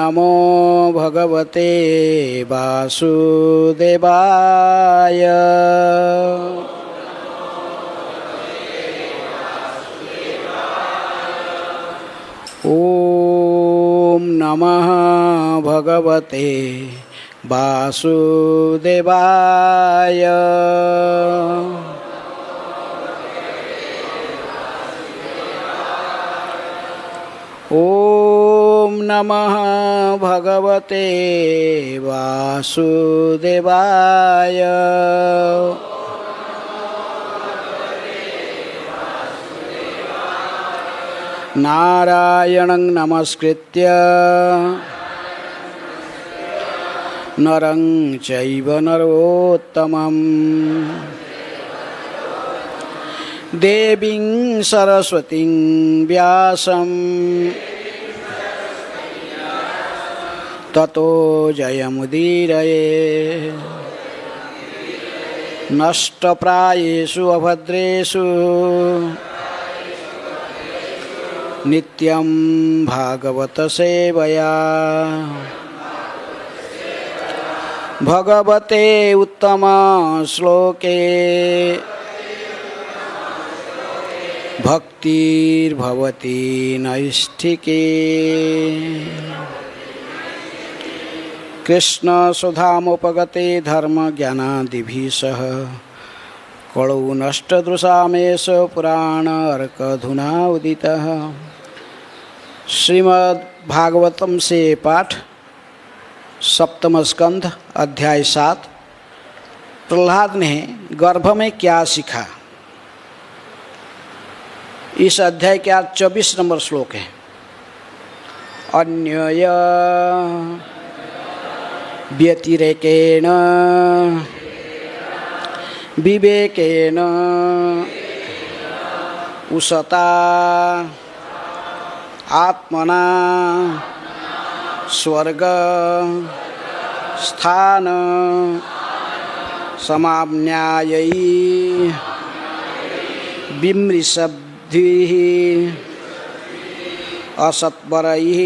नमो भगवते वासुदेवाय। ओम नमः भगवते वासुदेवाय। ओम नमः भगवते वासुदेवाय। नारायणं नमस्कृत्य नरं चैव नरोत्तमं देवीं सरस्वतीं व्यासं ततो जयमुदीरये। नष्टप्रायेषु अभद्रेषु नित्यं भागवत सेवया भगवते उत्तम श्लोके भक्तिर्भवति नैष्ठिके। कृष्ण सुधामुपगते धर्म ज्ञानादिभिः सह कलौ नष्टदृशामेष पुराण अर्कधुना उदितः। श्रीमद् भागवतम से पाठ, सप्तम स्कंध, अध्याय 7। प्रहलाद ने गर्भ में क्या सीखा। इस अध्याय के आज 24 नंबर श्लोक है। अन्यय व्यतिरेकेण विवेकेन उषता आत्मना स्वर्ग स्थान समाम्न्यायै विमृशब्धिः असत्वरैः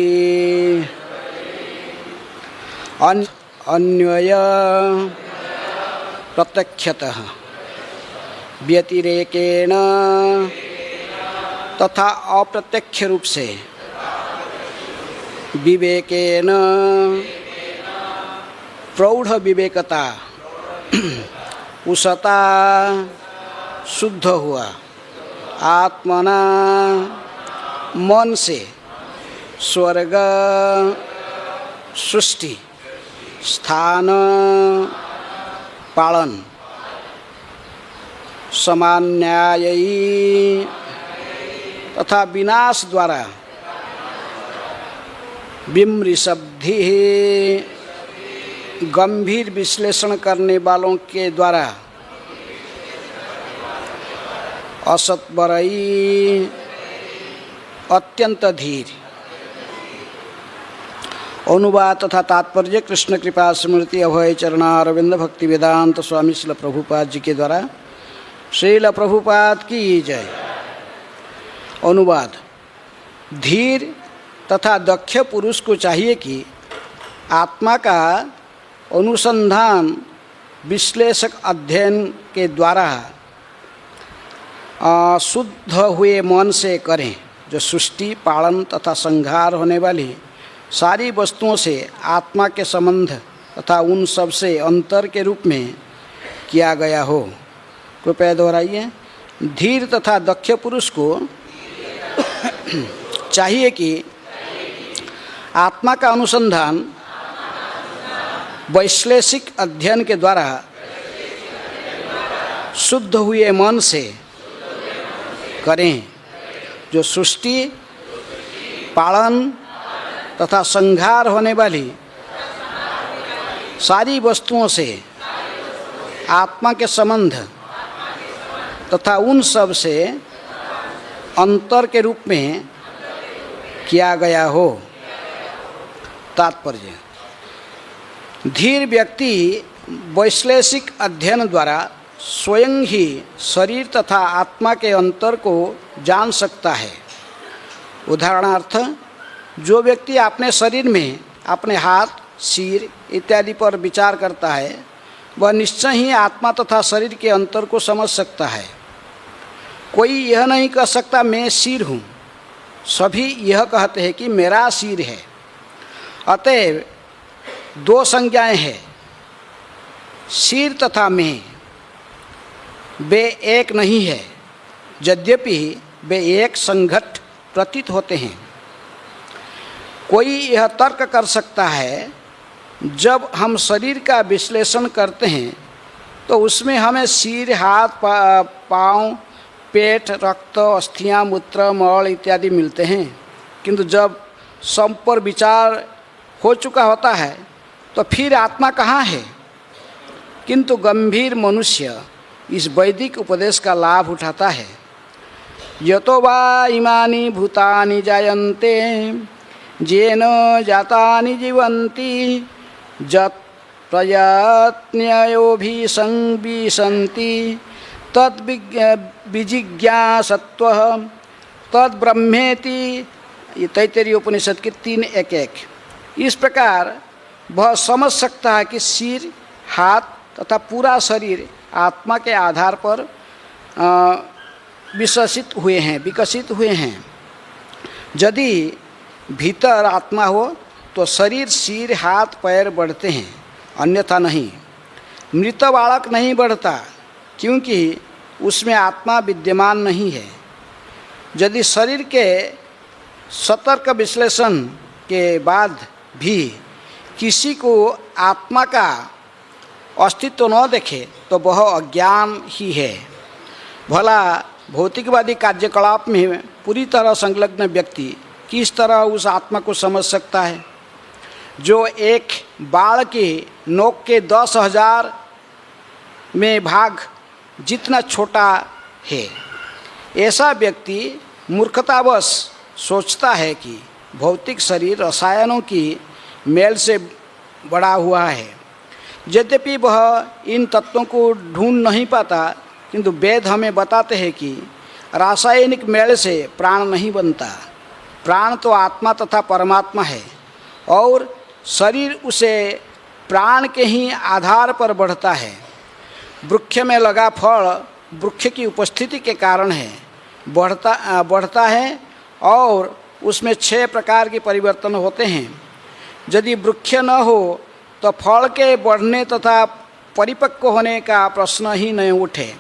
अन्वय प्रत्यक्षतः व्यतिरेकेण तथा अप्रत्यक्ष रूप से विवेकेन प्रौढ़ विवेकता उषता शुद्ध हुआ आत्मना मन से स्वर्ग सृष्टि स्थान पालन समान्यायी तथा विनाश द्वारा विमृशब्धि गंभीर विश्लेषण करने वालों के द्वारा असत्वरई अत्यंत धीर। अनुवाद तथा तात्पर्य कृष्ण कृपा स्मृति अभय चरणारविंद भक्ति वेदांत स्वामी श्रील प्रभुपाद जी के द्वारा। श्रील प्रभुपाद की जय। अनुवाद। धीर तथा दक्ष पुरुष को चाहिए कि आत्मा का अनुसंधान विश्लेषक अध्ययन के द्वारा शुद्ध हुए मन से करें, जो सृष्टि पालन तथा संहार होने वाली सारी वस्तुओं से आत्मा के संबंध तथा उन सब से अंतर के रूप में किया गया हो। कृपया दोहराइए। धीर तथा दक्ष पुरुष को चाहिए कि आत्मा का अनुसंधान वैश्लेषिक अध्ययन के द्वारा शुद्ध हुए मन से करें, जो सृष्टि पालन तथा संहार होने वाली सारी वस्तुओं से आत्मा के संबंध तथा उन सब से अंतर के रूप में किया गया हो। तात्पर्य। धीर व्यक्ति वैश्लेषिक अध्ययन द्वारा स्वयं ही शरीर तथा आत्मा के अंतर को जान सकता है। उदाहरणार्थ, जो व्यक्ति अपने शरीर में अपने हाथ, सिर इत्यादि पर विचार करता है, वह निश्चय ही आत्मा तथा शरीर के अंतर को समझ सकता है। कोई यह नहीं कह सकता मैं सिर हूँ, सभी यह कहते हैं कि मेरा सिर है। अतएव दो संज्ञाएं हैं, सिर तथा मैं, वे एक नहीं है, यद्यपि वे एक संघट प्रतीत होते हैं। कोई यह तर्क कर सकता है, जब हम शरीर का विश्लेषण करते हैं तो उसमें हमें सिर, हाथ, पाँव, पेट, रक्त, अस्थियां, मूत्र, मल इत्यादि मिलते हैं, किंतु जब सब पर विचार हो चुका होता है तो फिर आत्मा कहाँ है? किंतु गंभीर मनुष्य इस वैदिक उपदेश का लाभ उठाता है। यतो वा इमानि भूतानि जायन्ते येन जातानि जीवन्ति यत् प्रयत्नयोभिसंविशन्ति तद्विजिज्ञासत्वः तद्ब्रह्मेति। ये तैत्तिरीय उपनिषद की 3:1-1। इस प्रकार वह समझ सकता है कि सिर, हाथ तथा पूरा शरीर आत्मा के आधार पर विकसित हुए हैं। यदि भीतर आत्मा हो तो शरीर, सिर, हाथ, पैर बढ़ते हैं, अन्यथा नहीं। मृत बालक नहीं बढ़ता क्योंकि उसमें आत्मा विद्यमान नहीं है। यदि शरीर के सतर्क विश्लेषण के बाद भी किसी को आत्मा का अस्तित्व न देखे तो वह अज्ञान ही है। भला भौतिकवादी कार्यकलाप में पूरी तरह संलग्न व्यक्ति किस तरह उस आत्मा को समझ सकता है, जो एक बाण के नोक के 10,000 में भाग जितना छोटा है? ऐसा व्यक्ति मूर्खतावश सोचता है कि भौतिक शरीर रसायनों की मेल से बड़ा हुआ है। यद्यपि वह इन तत्वों को ढूंढ नहीं पाता, किंतु वेद हमें बताते हैं कि रासायनिक मेल से प्राण नहीं बनता। प्राण तो आत्मा तथा परमात्मा है और शरीर उसे प्राण के ही आधार पर बढ़ता है। वृक्ष में लगा फल वृक्ष की उपस्थिति के कारण है, बढ़ता है और उसमें 6 प्रकार के परिवर्तन होते हैं। यदि वृक्ष न हो तो फल के बढ़ने तथा परिपक्व होने का प्रश्न ही न उठे।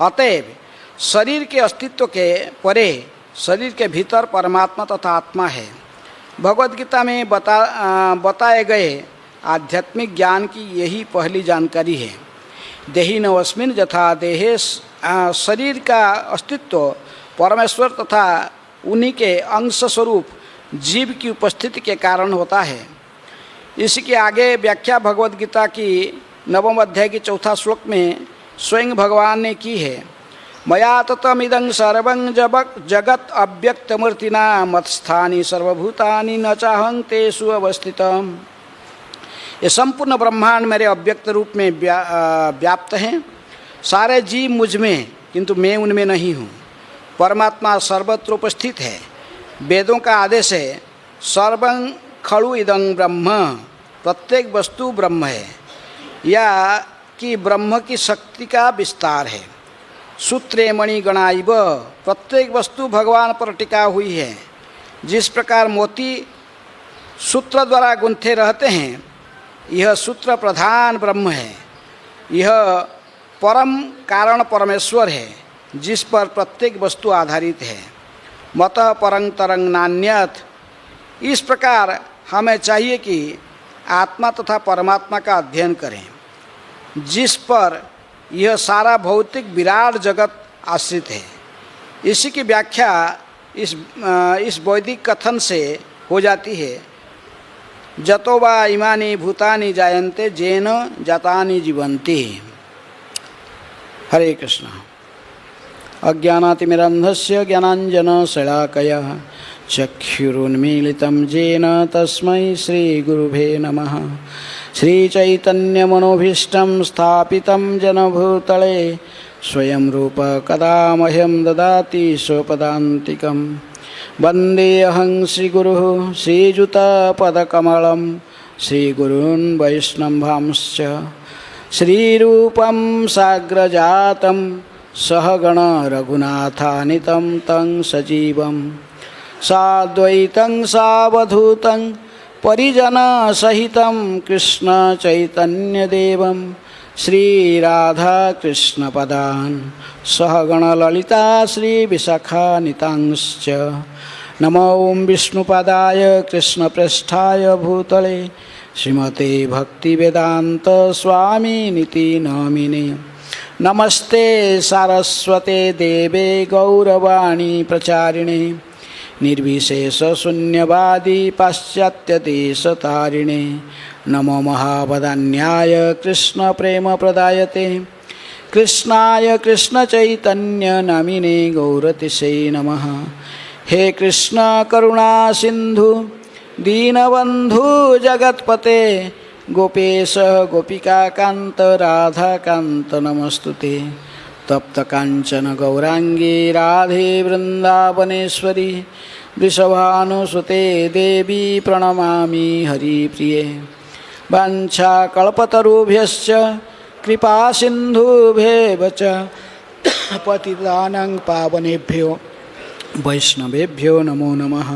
अतएव शरीर के अस्तित्व के परे शरीर के भीतर परमात्मा तथा आत्मा है। भगवद गीता में बताए गए आध्यात्मिक ज्ञान की यही पहली जानकारी है। देहि नवस्मिन् यथा देहे, शरीर का अस्तित्व परमेश्वर तथा उन्हीं के अंश स्वरूप जीव की उपस्थिति के कारण होता है। इसके आगे व्याख्या भगवद गीता की 9वें अध्याय की 4 श्लोक में स्वयं भगवान ने की है। मया ततमिदं सर्वं जगत अव्यक्तमूर्तिना मत्स्थानि सर्वभूतानि न चाहं तेषु अवस्थितम्। ये संपूर्ण ब्रह्मांड मेरे अव्यक्त रूप में व्याप्त हैं। सारे जीव मुझ में, किंतु मैं उनमें नहीं हूँ। परमात्मा सर्वत्र उपस्थित है। वेदों का आदेश है, सर्वं खलु इदं ब्रह्म, प्रत्येक वस्तु ब्रह्म है, या कि ब्रह्म की शक्ति का विस्तार है। सूत्रे मणिगणाइव, प्रत्येक वस्तु भगवान पर टिका हुई है। जिस प्रकार मोती सूत्र द्वारा गुंथे रहते हैं, यह सूत्र प्रधान ब्रह्म है। यह परम कारण परमेश्वर है, जिस पर प्रत्येक वस्तु आधारित है। मतः परं तरंग नान्यत। इस प्रकार हमें चाहिए कि आत्मा तथा परमात्मा का अध्ययन करें, जिस पर यह सारा भौतिक विराट जगत आश्रित है। इसी की व्याख्या इस वैदिक कथन से हो जाती है, जतो वा इमानि भूतानि जायन्ते येन जातानि जीवन्ति। हरे कृष्ण। अज्ञानातिमिरन्धस्य ज्ञानाञ्जनशलाकया चक्षुरुन्मीलितं येन तस्मै श्रीगुरुभे नमः। श्रीचैतन्यमनोभीष्टं स्थापितं जनभूतले स्वयं रूप कदा मह्यं ददाति स्वपदान्तिकं। वन्देऽहं श्रीगुरुः श्रीयुतपदकमलं श्रीगुरून् वैष्णवांश्च श्रीरूपं साग्रजातं सहगण रघुनाथान्वितं तं सजीवं साद्वैतं सावधूतं परिजनसहितं कृष्णचैतन्यदेवं श्रीराधाकृष्णपदान् सहगण ललिता श्रीविशाखान्वितांश्च नमो विष्णुपदाय कृष्णप्रेष्ठाय भूतले श्रीमते भक्तिवेदांत स्वामिनिति नामिने नमस्ते सारस्वते देवे गौरवाणी प्रचारिणे निर्विशेषशून्यवादी पाश्चात्यदेशतारिणे नमो महावदान्याय कृष्णप्रेमप्रदायते कृष्णाय कृष्णचैतन्यनामिने गौरतिसे नमः। हे कृष्ण करुणा सिंधु दीनबंधु जगत्पते गोपेश गोपिकाकांत राधाकांत नमस्तुते तप्त कांचन गौरांगी राधे वृंदावनेश्वरी वृषभानुसुते देवी प्रणमामि हरिप्रिये वाञ्छाकल्पतरुभ्यश्च कृपा सिन्धुभ्येव च पतितानां पावनेभ्यो वैष्णवेभ्यो नमो नमः।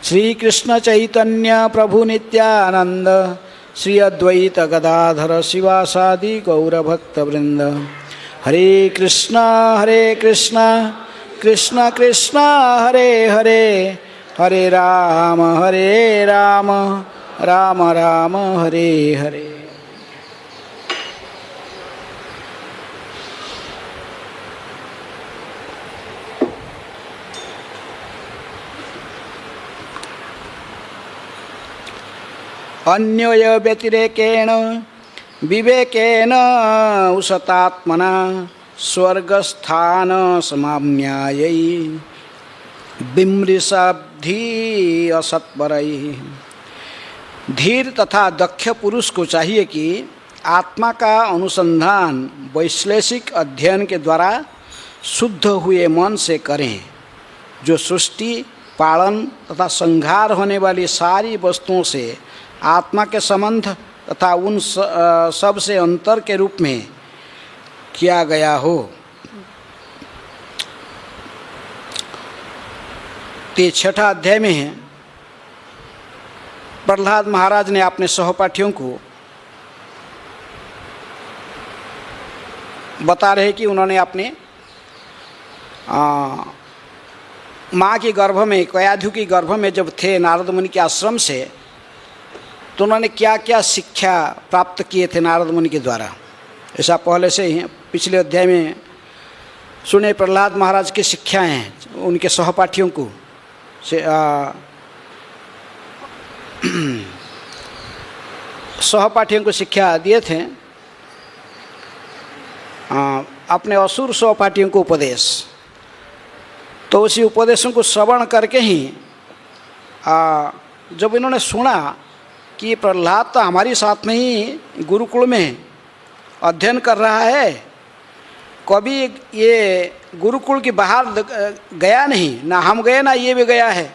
श्रीकृष्ण चैतन्य प्रभु नित्यानंद श्री अद्वैत गदाधर शिवासादि गौरभक्तवृंद हरे कृष्ण कृष्ण कृष्ण हरे हरे हरे राम राम राम हरे हरे। अन्योय व्यतिरेकेण विवेकेन उसतात्मना स्वर्गस्थान समाम्यायै बिमृषाब्धि असत्परै। धीर तथा दक्ष पुरुष को चाहिए कि आत्मा का अनुसंधान वैश्लेषिक अध्ययन के द्वारा शुद्ध हुए मन से करें, जो सृष्टि पालन तथा संहार होने वाली सारी वस्तुओं से आत्मा के संबंध तथा उन सब से अंतर के रूप में किया गया हो। ते छठा अध्याय में है, प्रहलाद महाराज ने अपने सहपाठियों को बता रहे कि उन्होंने अपने माँ के गर्भ में, कयाधु की गर्भ में जब थे नारद मुनि के आश्रम से, तो उन्होंने क्या क्या शिक्षा प्राप्त किए थे नारद मुनि के द्वारा। ऐसा पहले से ही पिछले अध्याय में सुने प्रहलाद महाराज की शिक्षाएँ उनके सहपाठियों को सहपाठियों को शिक्षा दिए थे। अपने असुर सहपाठियों को उपदेश, तो उसी उपदेशों को श्रवण करके ही जब इन्होंने सुना कि प्रहलाद तो हमारी साथ में ही गुरुकुल में अध्ययन कर रहा है, कभी ये गुरुकुल के बाहर गया नहीं, ना हम गए ना ये भी गया है,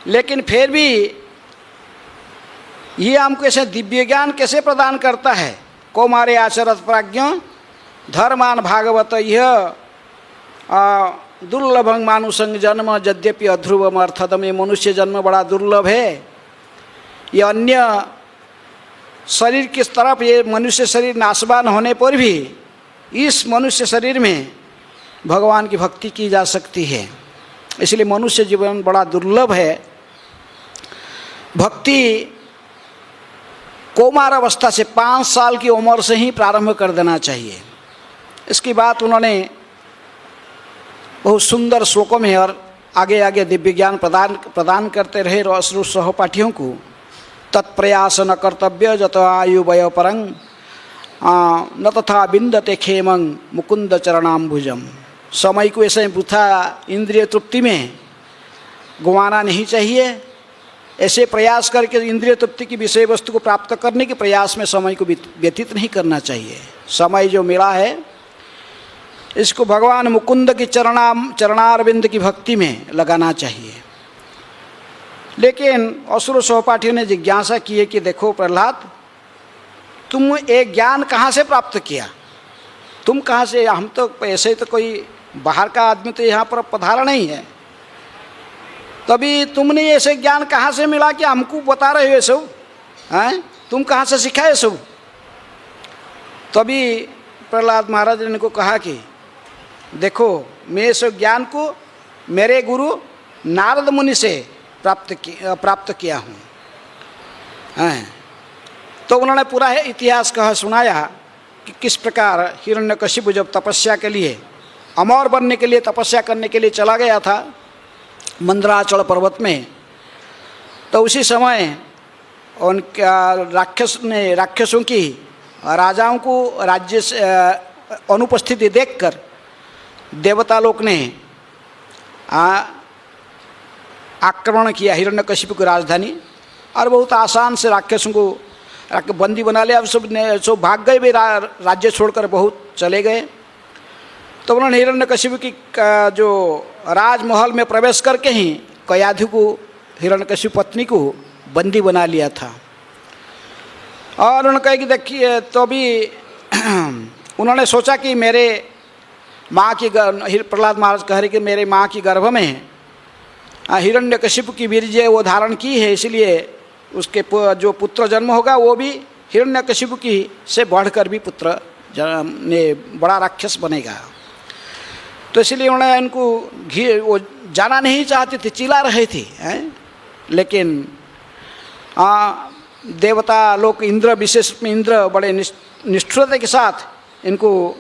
लेकिन फिर भी ये हमको ऐसे दिव्य ज्ञान कैसे प्रदान करता है। कौमारे आचरत प्राज्ञ धर्मान भागवत यह दुर्लभं मानुषं जन्म यद्यपि अध्रुवम अर्थदम। ये मनुष्य जन्म बड़ा दुर्लभ है। ये अन्य शरीर की तरफ ये मनुष्य शरीर नाशवान होने पर भी इस मनुष्य शरीर में भगवान की भक्ति की जा सकती है। इसलिए मनुष्य जीवन बड़ा दुर्लभ है। भक्ति कौमार अवस्था से 5 साल की उम्र से ही प्रारंभ कर देना चाहिए। इसकी बात उन्होंने बहुत सुंदर श्लोकों में और आगे आगे दिव्य ज्ञान प्रदान करते रहे असुर सहपाठियों को। तत्प्रयास न कर्तव्य जत आयु वय परंग न तथा बिंदते खेमंग मुकुंद चरणाम्बुजम। समय को ऐसे वृथा इंद्रिय तृप्ति में गंवाना नहीं चाहिए। ऐसे प्रयास करके इंद्रिय तृप्ति की विषय वस्तु को प्राप्त करने के प्रयास में समय को व्यतीत नहीं करना चाहिए। समय जो मिला है इसको भगवान मुकुंद की चरणारविंद की भक्ति में लगाना चाहिए। लेकिन असुर सहपाठियों ने जिज्ञासा की है कि देखो प्रहलाद, तुम एक ज्ञान कहाँ से प्राप्त किया? तुम कहाँ से? हम तो ऐसे तो कोई बाहर का आदमी तो यहाँ पर पधारा नहीं है, तभी तुमने ऐसे ज्ञान कहाँ से मिला कि हमको बता रहे हो ये सब? हैं, तुम कहाँ से सीखा ये सब? तभी प्रहलाद महाराज ने इनको कहा कि देखो, मैं इस ज्ञान को मेरे गुरु नारद मुनि से प्राप्त किया हूँ। हैं, तो उन्होंने पूरा इतिहास कहा सुनाया कि किस प्रकार हिरण्यकशिपु जब तपस्या के लिए, अमर बनने के लिए तपस्या करने के लिए चला गया था मंदराचल पर्वत में, तो उसी समय उनका राक्षसों की राजाओं को राज्य से अनुपस्थिति देखकर देवता लोक ने आक्रमण किया हिरण्यकशिपु की राजधानी, और बहुत आसान से राक्षसों को बंदी बना लिया। अब सब भाग गए भी, राज्य छोड़कर बहुत चले गए। तो उन्होंने हिरण्यकशिपु की जो राजमहल में प्रवेश करके ही कयाधु को, हिरण्यकशिपु पत्नी को बंदी बना लिया था। और उन्होंने कहा कि देखिए, तो भी उन्होंने सोचा कि मेरे माँ की, प्रहलाद महाराज कह रहे कि मेरे माँ की गर्भ में हिरण्यकशिपु की वीर्य वो धारण की है, इसलिए उसके जो पुत्र जन्म होगा वो भी हिरण्यकशिपु की से बढ़कर भी पुत्र ने बड़ा राक्षस बनेगा। तो इसलिए उन्होंने इनको वो जाना नहीं चाहते थे, चिल्ला रहे थे हैं? लेकिन देवता लोग, इंद्र, विशेष में इंद्र बड़े निष्ठुरता के साथ इनको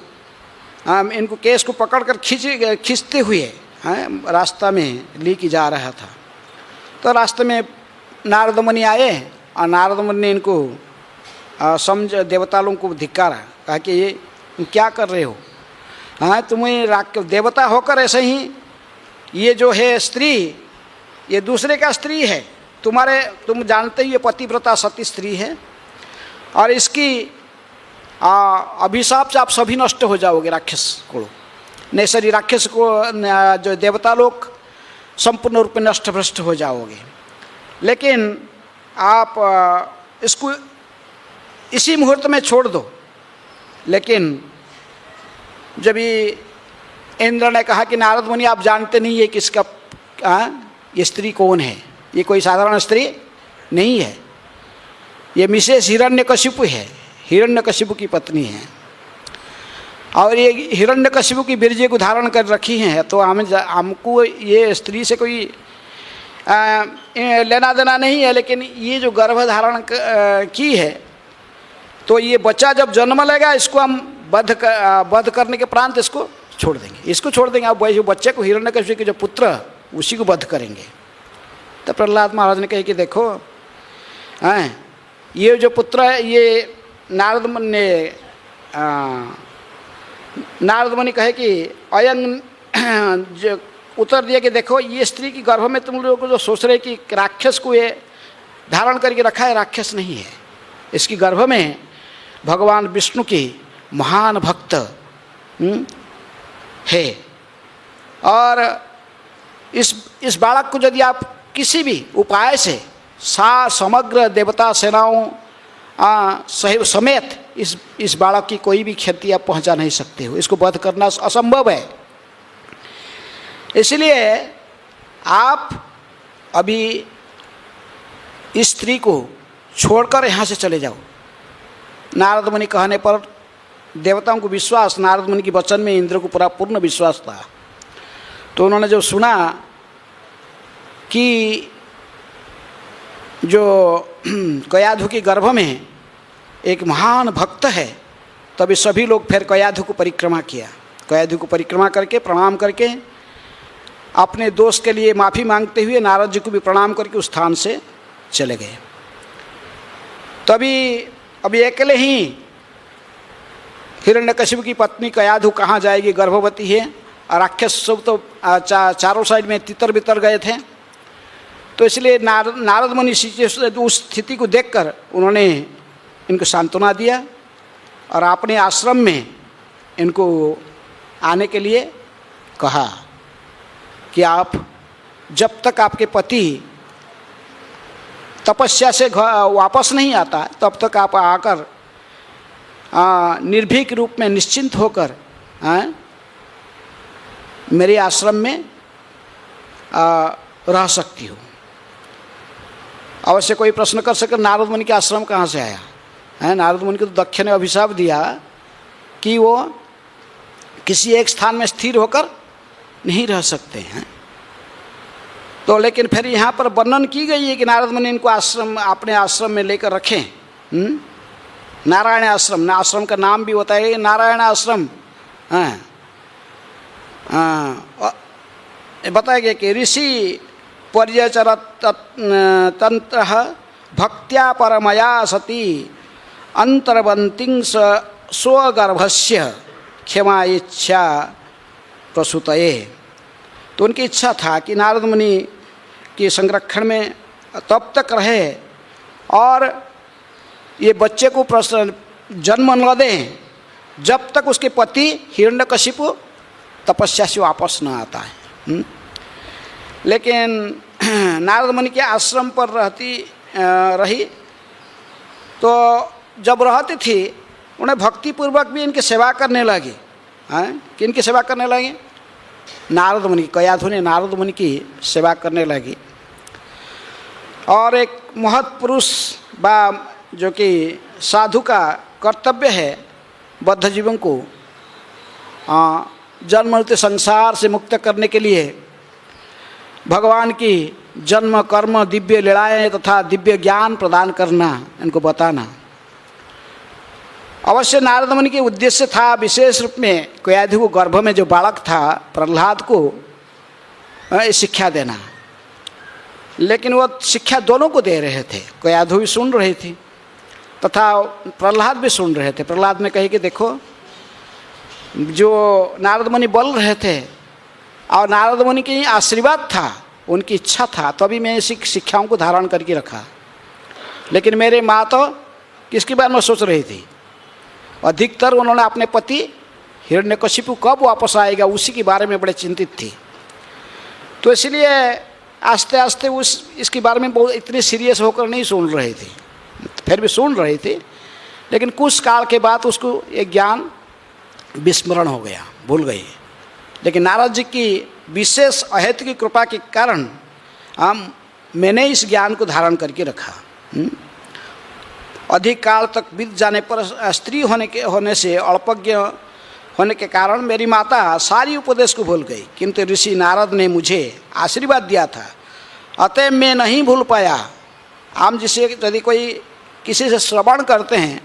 केस को पकड़कर खींचते हुए रास्ता में लेके जा रहा था। तो रास्ते में नारद मुनि आए और नारद मुनि ने इनको देवता लोगों को धिक्कारा, कहा कि ये तुम क्या कर रहे हो? हाँ, तुम्हें देवता होकर ऐसे ही, ये जो है स्त्री, ये दूसरे का स्त्री है, तुम जानते ही ये पतिव्रता सती स्त्री है, और इसकी अभिशाप से आप सभी नष्ट हो जाओगे, राक्षस को नैसरी राक्षस को, जो देवता लोग संपूर्ण रूप में नष्ट भ्रष्ट हो जाओगे। लेकिन आप इसको इसी मुहूर्त में छोड़ दो। लेकिन जब इंद्र ने कहा कि नारद मुनि, आप जानते नहीं है किसका ये स्त्री कौन है, ये कोई साधारण स्त्री नहीं है, ये मिसेस हिरण्यकशिपु है, हिरण्यकशिपु की पत्नी है, और ये हिरण्यकशिपु की वीर्य को धारण कर रखी हैं। तो हमको ये स्त्री से कोई लेना देना नहीं है, लेकिन ये जो गर्भ धारण की है, तो ये बच्चा जब जन्म लेगा इसको हम वध करने के प्रांत इसको छोड़ देंगे। अब वही बच्चे को, हिरण्यकशिपु के जो पुत्र, उसी को वध करेंगे। तो प्रहलाद महाराज ने कहे कि देखो, ये जो पुत्र है, ये नारद मुनि कहे कि अयन जो उत्तर दिया कि देखो, ये स्त्री की गर्भ में तुम लोगों को जो सोच रहे कि राक्षस को ये धारण करके रखा है, राक्षस नहीं है। इसकी गर्भ में भगवान विष्णु की महान भक्त है, और इस बालक को यदि आप किसी भी उपाय से समग्र देवता सेनाओं समेत इस बालक की कोई भी क्षति आप पहुंचा नहीं सकते हो, इसको वध करना असंभव है। इसलिए आप अभी इस स्त्री को छोड़कर यहाँ से चले जाओ। नारद मुनि कहने पर देवताओं को विश्वास, नारद मुनि के वचन में इंद्र को पूर्ण विश्वास था। तो उन्होंने जब सुना कि जो कयाधु की गर्भ में एक महान भक्त है, तभी सभी लोग फिर कयाधु को परिक्रमा किया। कयाधु को परिक्रमा करके, प्रणाम करके, अपने दोष के लिए माफ़ी मांगते हुए नारद जी को भी प्रणाम करके उस स्थान से चले गए। तभी अभी अकेले ही हिरण्यकशिपु की पत्नी कयाधु कहाँ जाएगी, गर्भवती है, और राक्षस सब तो चारों साइड में तितर बितर गए थे। तो इसलिए नारद मुनि उस स्थिति को देखकर उन्होंने इनको सांत्वना दिया और अपने आश्रम में इनको आने के लिए कहा कि आप जब तक आपके पति तपस्या से वापस नहीं आता तब तक आप आकर निर्भीक रूप में निश्चिंत होकर मेरे आश्रम में रह सकती हो। अवश्य कोई प्रश्न कर सके नारद मुनि के आश्रम कहाँ से आया है। नारद मुनि को तो दक्ष ने अभिशाप दिया कि वो किसी एक स्थान में स्थिर होकर नहीं रह सकते हैं। तो लेकिन फिर यहाँ पर वर्णन की गई है कि नारद मुनि इनको आश्रम अपने आश्रम में लेकर रखें। नारायण आश्रम, आश्रम का नाम भी बताया गया नारायण आश्रम। बताया गया कि ऋषि पर्यचर तंत्र भक्त्या परमया सती अंतर्वंती स्वगर्भस्य क्षमा इच्छा प्रसूतये। तो उनकी इच्छा था कि नारद मुनि के संरक्षण में तब तक रहे और ये बच्चे को जन्म न दें जब तक उसके पति हिरण्यकशिपु तपस्या से वापस न आता है। लेकिन नारद मुनि के आश्रम पर रही तो जब रहती थी उन्हें भक्तिपूर्वक भी इनकी सेवा करने लगी। किनकी सेवा करने लगी? नारद मुनि, कयाधु ने नारद मुनि की सेवा करने लगी। और एक महत् पुरुष जो कि साधु का कर्तव्य है बद्ध जीवों को जन्म मृत्यु संसार से मुक्त करने के लिए भगवान की जन्म कर्म दिव्य लीलाएं तथा दिव्य ज्ञान प्रदान करना, इनको बताना। अवश्य नारद मुनि के उद्देश्य था विशेष रूप में कयाधु को गर्भ में जो बालक था प्रहलाद को शिक्षा देना। लेकिन वो शिक्षा दोनों को दे रहे थे, कयाधु भी सुन रही थी तथा प्रहलाद भी सुन रहे थे। प्रहलाद ने कही कि देखो जो नारद मुनि बोल रहे थे और नारद मुनि की आशीर्वाद था, उनकी इच्छा था, तभी मैं इसी शिक्षाओं को धारण करके रखा। लेकिन मेरे माँ तो किसके बारे में सोच रही थी? अधिकतर उन्होंने अपने पति हिरण्यकशिपु कब वापस आएगा उसी के बारे में बड़े चिंतित थी। तो इसलिए आस्ते आस्ते इसके बारे में बहुत इतनी सीरियस होकर नहीं सुन रही थी, फिर भी सुन रही थी। लेकिन कुछ काल के बाद उसको एक ज्ञान विस्मरण हो गया, भूल गई। लेकिन नारद जी की विशेष अहेतु की कृपा के कारण मैंने इस ज्ञान को धारण करके रखा। अधिक काल तक बीत जाने पर स्त्री होने से अल्पज्ञ होने के कारण मेरी माता सारी उपदेश को भूल गई, किंतु ऋषि नारद ने मुझे आशीर्वाद दिया था, अतः मैं नहीं भूल पाया। हम जिसे यदि कोई किसी से श्रवण करते हैं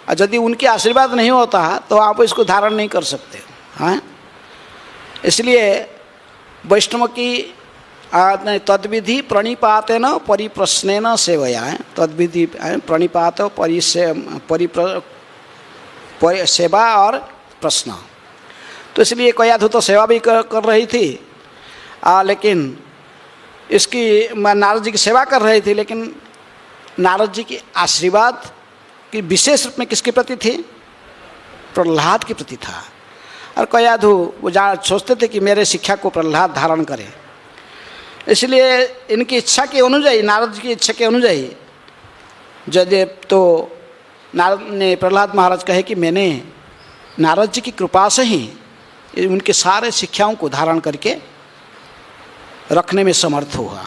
और यदि उनके आशीर्वाद नहीं होता तो आप इसको धारण नहीं कर सकते। हाँ, इसलिए वैष्णव की तद्विधि प्रणिपातेन परिप्रश्नेन सेवया, तद्विधि प्रणिपात सेवा और प्रश्न। तो इसलिए कयाधु तो सेवा भी कर रही थी, लेकिन इसकी नारद जी की सेवा कर रही थी। लेकिन नारद जी की आशीर्वाद की विशेष रूप में किसके प्रति थी? प्रहलाद के प्रति था। और कयाधु वो सोचते थे कि मेरे शिक्षा को प्रहलाद धारण करे। इसलिए इनकी इच्छा के अनुଯାयी, नारद जी की इच्छा के अनुयायी जयदेव तो नारद ने प्रहलाद महाराज कहे कि मैंने नारद जी की कृपा से ही उनके सारे शिक्षाओं को धारण करके रखने में समर्थ हुआ।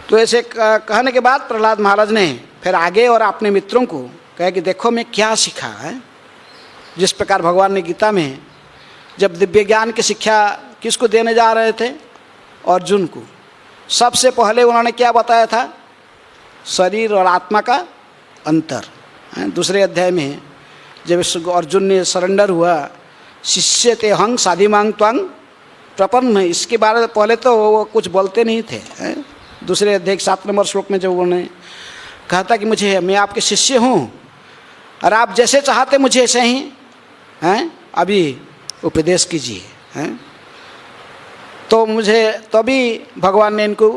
तो ऐसे कहने के बाद प्रहलाद महाराज ने फिर आगे और अपने मित्रों को कहा कि देखो मैं क्या सीखा है। जिस प्रकार भगवान ने गीता में जब दिव्य ज्ञान की शिक्षा किसको देने जा रहे थे? अर्जुन को। सबसे पहले उन्होंने क्या बताया था? शरीर और आत्मा का अंतर। दूसरे अध्याय में जब अर्जुन ने सरेंडर हुआ, शिष्य ते हंग साधि मांग त्वांग प्रपन्न, इसके बारे में पहले तो वो कुछ बोलते नहीं थे। दूसरे अध्याय 7 नंबर श्लोक में जब उन्होंने कहा था कि मैं आपके शिष्य हूँ और आप जैसे चाहते मुझे ऐसे ही अभी उपदेश कीजिए। तो तभी भगवान ने इनको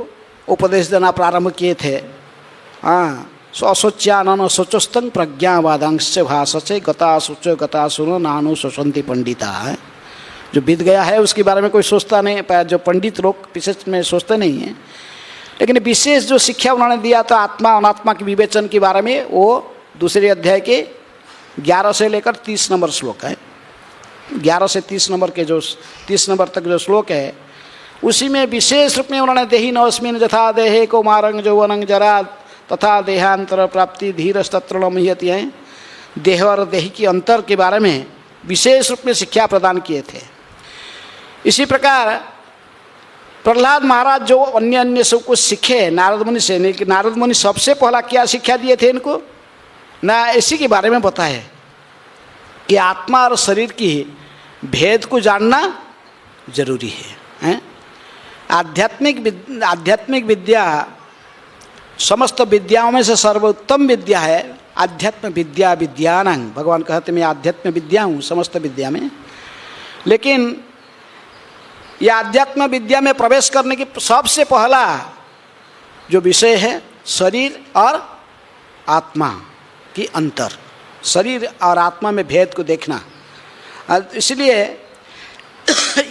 उपदेश देना प्रारंभ किए थे। सो अशोच्यानन शोचोस्तंग प्रज्ञावादांश भाषसे गता शोचो गता सुनो नानु शोषंती पंडिता है। जो बीत गया है उसके बारे में कोई सोचता नहीं, जो पंडित लोग विशेष में सोचते नहीं हैं। लेकिन विशेष जो शिक्षा उन्होंने दिया था आत्मा अनात्मा के विवेचन के बारे में, वो दूसरे अध्याय के 11 से लेकर 30 नंबर श्लोक है। 11 से 30 नंबर के जो 30 नंबर तक जो श्लोक है, उसी में विशेष रूप में उन्होंने देही नवस्मिन जथा देहे को मारंग जौवनंग जरा तथा देहांतर प्राप्ति धीरस्तत्र नमयति है। देह और देही के अंतर के बारे में विशेष रूप में शिक्षा प्रदान किए थे। इसी प्रकार प्रहलाद महाराज जो अन्य अन्य सब कुछ सीखे नारद मुनि से, लेकिन नारद मुनि सबसे पहला क्या शिक्षा दिए थे इनको ना, इसी के बारे में बताए कि आत्मा और शरीर की भेद को जानना जरूरी है। आध्यात्मिक विद्या समस्त विद्याओं में से सर्वोत्तम विद्या है। आध्यात्म विद्या विद्यानांग, भगवान कहते मैं आध्यात्म विद्या हूँ समस्त विद्या में। लेकिन यह आध्यात्म विद्या में प्रवेश करने की सबसे पहला जो विषय है शरीर और आत्मा की अंतर, शरीर और आत्मा में भेद को देखना। इसलिए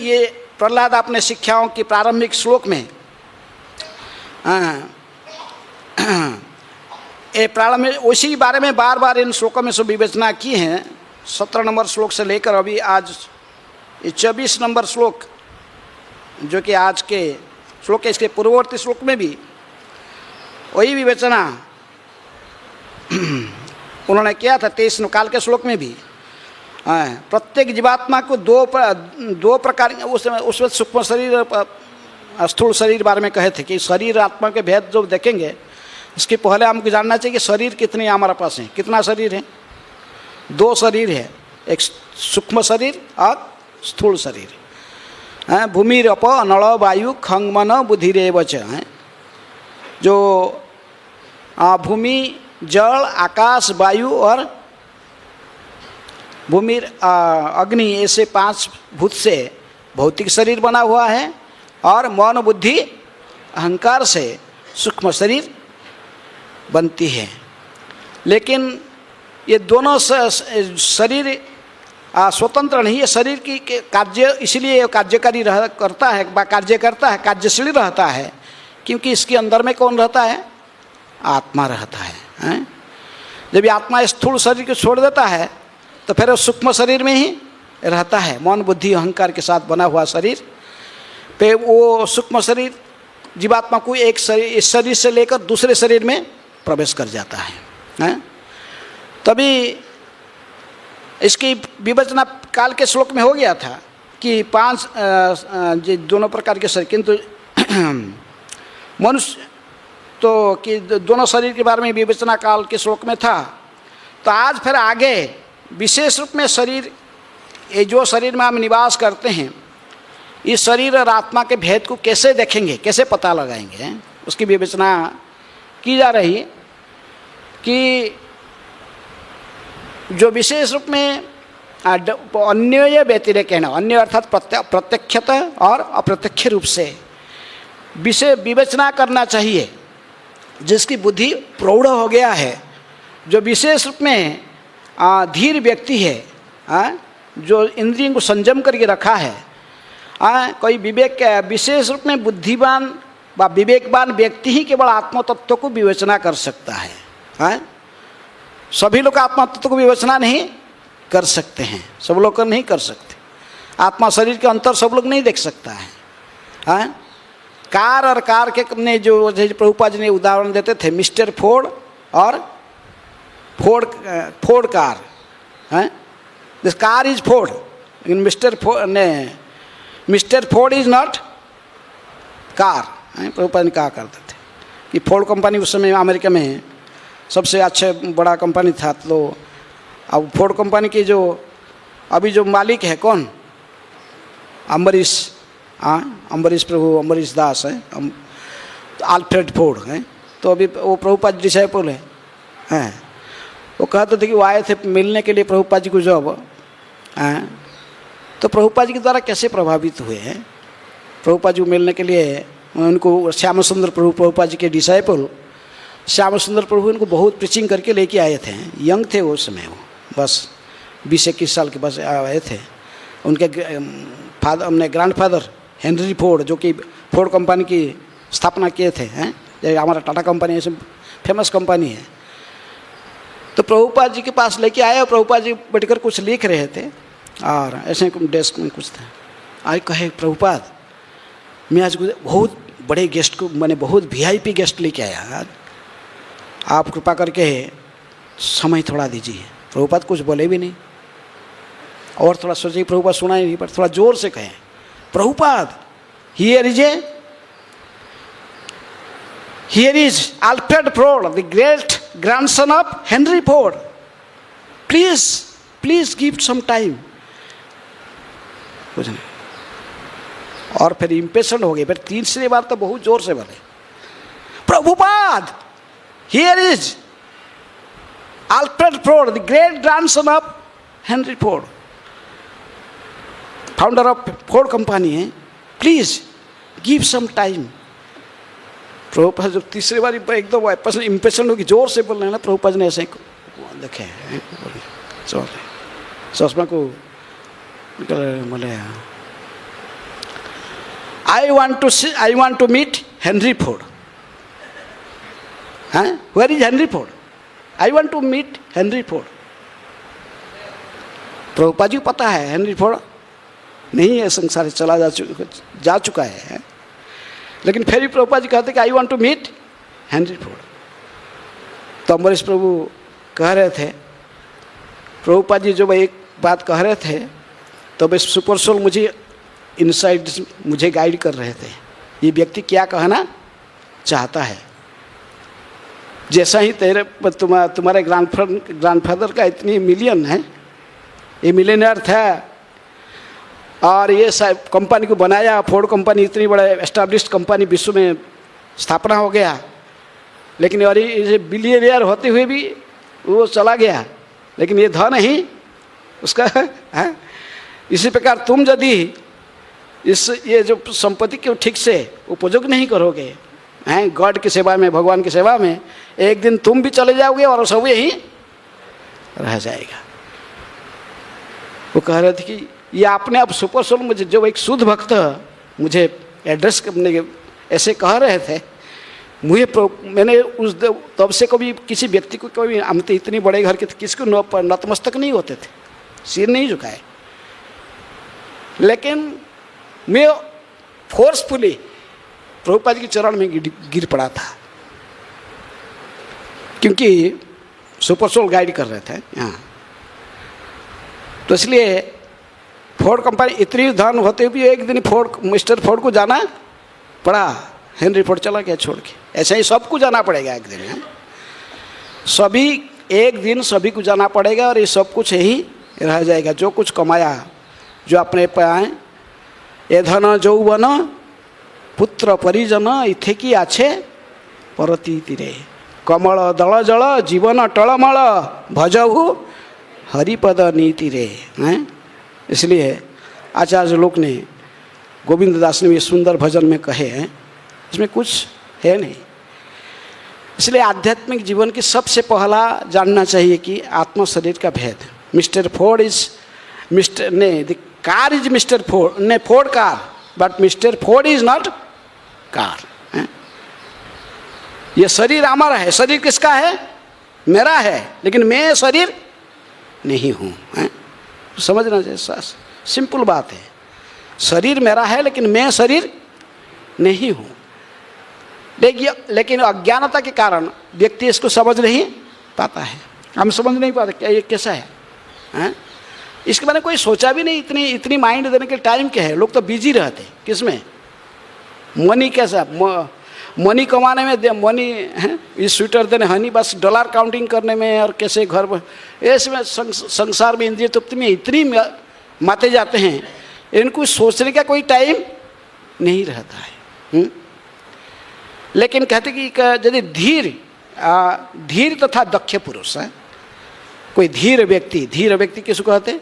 ये प्रहलाद अपने शिक्षाओं की प्रारंभिक श्लोक में प्रारंभिक उसी बारे में बार बार इन श्लोकों में सब विवेचना की हैं। 17 नंबर श्लोक से लेकर अभी आज 24 नंबर श्लोक जो कि आज के श्लोक है, इसके पूर्ववर्ती श्लोक में भी वही विवेचना उन्होंने किया था। 23 काल के श्लोक में भी प्रत्येक जीवात्मा को दो प्रकार, उसमें सूक्ष्म शरीर और स्थूल शरीर बारे में कहे थे कि शरीर आत्मा के भेद जो देखेंगे इसके पहले हमको जानना चाहिए कि शरीर कितने हमारे पास हैं, कितना शरीर है। 2 शरीर है, एक सूक्ष्म शरीर और स्थूल शरीर। भूमिरप नल वायु खंग मन बुद्धिरेवच है। जो भूमि जल आकाश वायु और भूमि अग्नि ऐसे 5 भूत से भौतिक शरीर बना हुआ है और मन बुद्धि अहंकार से सूक्ष्म शरीर बनती है। लेकिन ये दोनों शरीर स्वतंत्र नहीं है। शरीर की कार्य इसलिए कार्यकारी करता है, कार्यशील रहता है क्योंकि इसके अंदर में कौन रहता है, आत्मा रहता है। जब ये आत्मा स्थूल शरीर को छोड़ देता है तो फिर वो सूक्ष्म शरीर में ही रहता है। मन बुद्धि अहंकार के साथ बना हुआ शरीर पे वो सूक्ष्म शरीर जीवात्मा को एक शरीर, इस शरीर से लेकर दूसरे शरीर में प्रवेश कर जाता है। तभी इसकी विवेचना काल के श्लोक में हो गया था कि 5 दोनों प्रकार के शरीर, किंतु मनुष्य तो कि दोनों शरीर के बारे में विवेचना काल के श्लोक में था। तो आज फिर आगे विशेष रूप में शरीर, ये जो शरीर में हम निवास करते हैं, इस शरीर और आत्मा के भेद को कैसे देखेंगे, कैसे पता लगाएंगे, उसकी विवेचना की जा रही है कि जो विशेष रूप में अन्य व्यतिरेक कहना, अन्य अर्थात प्रत्यक्षतः और अप्रत्यक्ष रूप से विषय विवेचना करना चाहिए। जिसकी बुद्धि प्रौढ़ हो गया है, जो विशेष रूप में धीर व्यक्ति है, जो इंद्रियों को संयम करके रखा है, कोई विवेक विशेष रूप में बुद्धिमान व विवेकवान व्यक्ति ही केवल आत्म तत्व को विवेचना कर सकता है। सभी लोग आत्मा तत्व को विवेचना नहीं कर सकते हैं, सब लोग नहीं कर सकते। आत्मा शरीर के अंतर सब लोग नहीं देख सकता है। कार और कार के ने जो प्रभुपाद जी ने उदाहरण देते थे, मिस्टर फोर्ड और फोर्ड कार है। दिस कार इज फोर्ड, लेकिन mister Ford is not car. Prabhupada ने कहा करते थे कि फोर्ड कंपनी उस समय अमेरिका में सबसे अच्छे बड़ा कंपनी था। तो अब फोर्ड कंपनी की जो अभी जो मालिक है कौन, अम्बरीश, अम्बरीश प्रभु अम्बरीश दास है, आल्फ्रेड फोर्ड है। तो अभी वो प्रभुपाद डिसाइपल है। वो कहते थे कि वो आए थे मिलने के लिए प्रभुपाद जी को जब, तो प्रभुपाद जी के द्वारा कैसे प्रभावित हुए हैं। प्रभुपाद जी को मिलने के लिए उनको श्याम सुंदर प्रभुपाद जी के डिसाइपल श्याम सुंदर प्रभु इनको बहुत प्रीचिंग करके लेके आए थे। यंग थे वो समय, वो बस 20-21 साल के बस आए थे। उनके फादर, अपने ग्रैंडफादर हेनरी फोर्ड, जो कि फोर्ड कंपनी की स्थापना किए थे, हैं, जैसे हमारा टाटा कंपनी ऐसे फेमस कंपनी है। तो प्रभुपाद जी के पास लेके आए और प्रभुपाद जी बैठकर कुछ लिख रहे थे और ऐसे डेस्क में कुछ था। आज कहे प्रभुपाद, मैं आज बहुत बड़े गेस्ट को, मैंने बहुत VIP गेस्ट लेके आया, आज आप कृपा करके समय थोड़ा दीजिए। प्रभुपाद कुछ बोले भी नहीं और थोड़ा सोचिए, प्रभुपाद सुना ही नहीं, पर थोड़ा जोर से कहें, Prabhupada here is Alfred Ford, the great grandson of Henry Ford. Please give some time. कुछ नहीं। और फिर इम्पेशेंट हो गए, फिर तीसरी बार तो बहुत जोर से बोले, Prabhupada here is Alfred Ford, the great grandson of Henry Ford, founder of Ford company है, please give some time. Prabhupada जब तीसरी बार एकदम इम्पेशेंट होगी, जोर से बोल रहे हैं ना, प्रभुपाद ने ऐसे देखे चश्मा को बोले, I want to meet Henry Ford. हाँ, where is Henry Ford? I want to meet Henry Ford. Prabhupada ji को पता है हेनरी फोर्ड नहीं है, संसार से चला जा चुका है, लेकिन फिर भी प्रभुपाद जी कहते कि I want to meet Henry Ford. तो अम्बरीश प्रभु कह रहे थे, प्रभुपाद जी जब एक बात कह रहे थे तो बस सुपर सोल मुझे इनसाइड मुझे गाइड कर रहे थे, ये व्यक्ति क्या कहना चाहता है। जैसा ही तुम्हारे ग्रैंडफादर का इतनी मिलियन है, ये मिलियनर था और ये कंपनी को बनाया, फोर्ड कंपनी इतनी बड़ा एस्टैब्लिश्ड कंपनी विश्व में स्थापना हो गया, लेकिन और ये बिलियनियर होते हुए भी वो चला गया, लेकिन ये धन ही उसका है। इसी प्रकार तुम यदि ये जो संपत्ति को ठीक से उपयोग नहीं करोगे हैं गॉड की सेवा में, भगवान की सेवा में, एक दिन तुम भी चले जाओगे और सब यही रह जाएगा। वो कह रहे थे कि ये आपने अब सुपर सोल मुझे, जो एक शुद्ध भक्त मुझे एड्रेस करने ऐसे कह रहे थे, मैंने उस तब से कभी किसी व्यक्ति को, कभी हम तो इतनी बड़े घर के किसको नतमस्तक नहीं होते थे, सिर नहीं झुकाए, लेकिन मैं फोर्सफुली प्रभुपाद के चरण में गिर पड़ा था, क्योंकि सुपर सोल गाइड कर रहे थे यहाँ। तो इसलिए फोर्ड कंपनी इतनी धन होते हुए एक दिन मिस्टर फोर्ड को जाना पड़ा, हेनरी फोर्ड चला गया छोड़ के। ऐसा ही सबको जाना पड़ेगा एक दिन, सभी एक दिन सभी को जाना पड़ेगा और ये सब कुछ यही रह जाएगा। जो कुछ कमाया, जो अपने पाए, ए धन यौवन पुत्र परिजन इथे की आछे परती तीरे, कमल दल जल जीवन टलमल भजहु हरिपद नीति रे हैं। इसलिए आचार्य लोक ने, गोविंद दास ने ये सुंदर भजन में कहे हैं, इसमें कुछ है नहीं। इसलिए आध्यात्मिक जीवन की सबसे पहला जानना चाहिए कि आत्मा शरीर का भेद। Mister Ford is the car is mister Ford, ने Ford car, but mister Ford is not car. ये शरीर हमारा है, शरीर किसका है? मेरा है, लेकिन मैं शरीर नहीं हूँ। समझना चाहिए, सिंपल बात है। शरीर मेरा है लेकिन मैं शरीर नहीं हूँ। लेकिन अज्ञानता के कारण व्यक्ति इसको समझ नहीं पाता है। हम समझ नहीं पाते क्या ये कैसा है, इसके बारे में कोई सोचा भी नहीं। इतनी माइंड देने के टाइम क्या है? लोग तो बिजी रहते किसमें? मनी कैसा, मनी कमाने में, मनी है इस स्वीटर देने, हनी बस डॉलर काउंटिंग करने में, और कैसे घर में, इसमें संसार में इंद्रिय तृप्ति में इतनी माते जाते हैं, इनको सोचने का कोई टाइम नहीं रहता है। लेकिन कहते कि यदि धीर तथा दक्ष पुरुष है, कोई धीर व्यक्ति किसको कहते?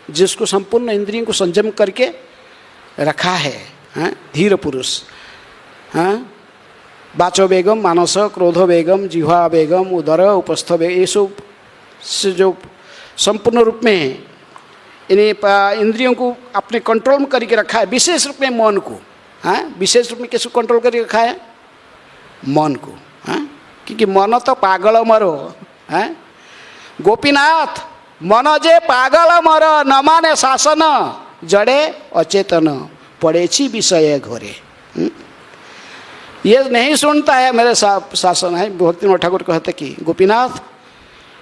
जिसको संपूर्ण इंद्रियों को संयम करके रखा है, धीर पुरुष। हाँ, वाचो वेगम, मानस, क्रोधो वेगम, जिह्वा वेगम, उदर, उपस्थ वेग, ये सब से जो संपूर्ण रूप में इन्हें इंद्रियों को अपने कंट्रोल में करके रखा है, विशेष रूप में मन को। हाँ, विशेष रूप में किसको कंट्रोल करके रखा है? मन को। हाँ, क्योंकि मन तो पागल मरो। हाँ, गोपीनाथ मन जे पागल मर, न माने शासन, जड़े अचेतन, पड़ेची विषय घोरे। ये नहीं सुनता है मेरे शासन है। भक्तिनाथ ठाकुर कहते कि गोपीनाथ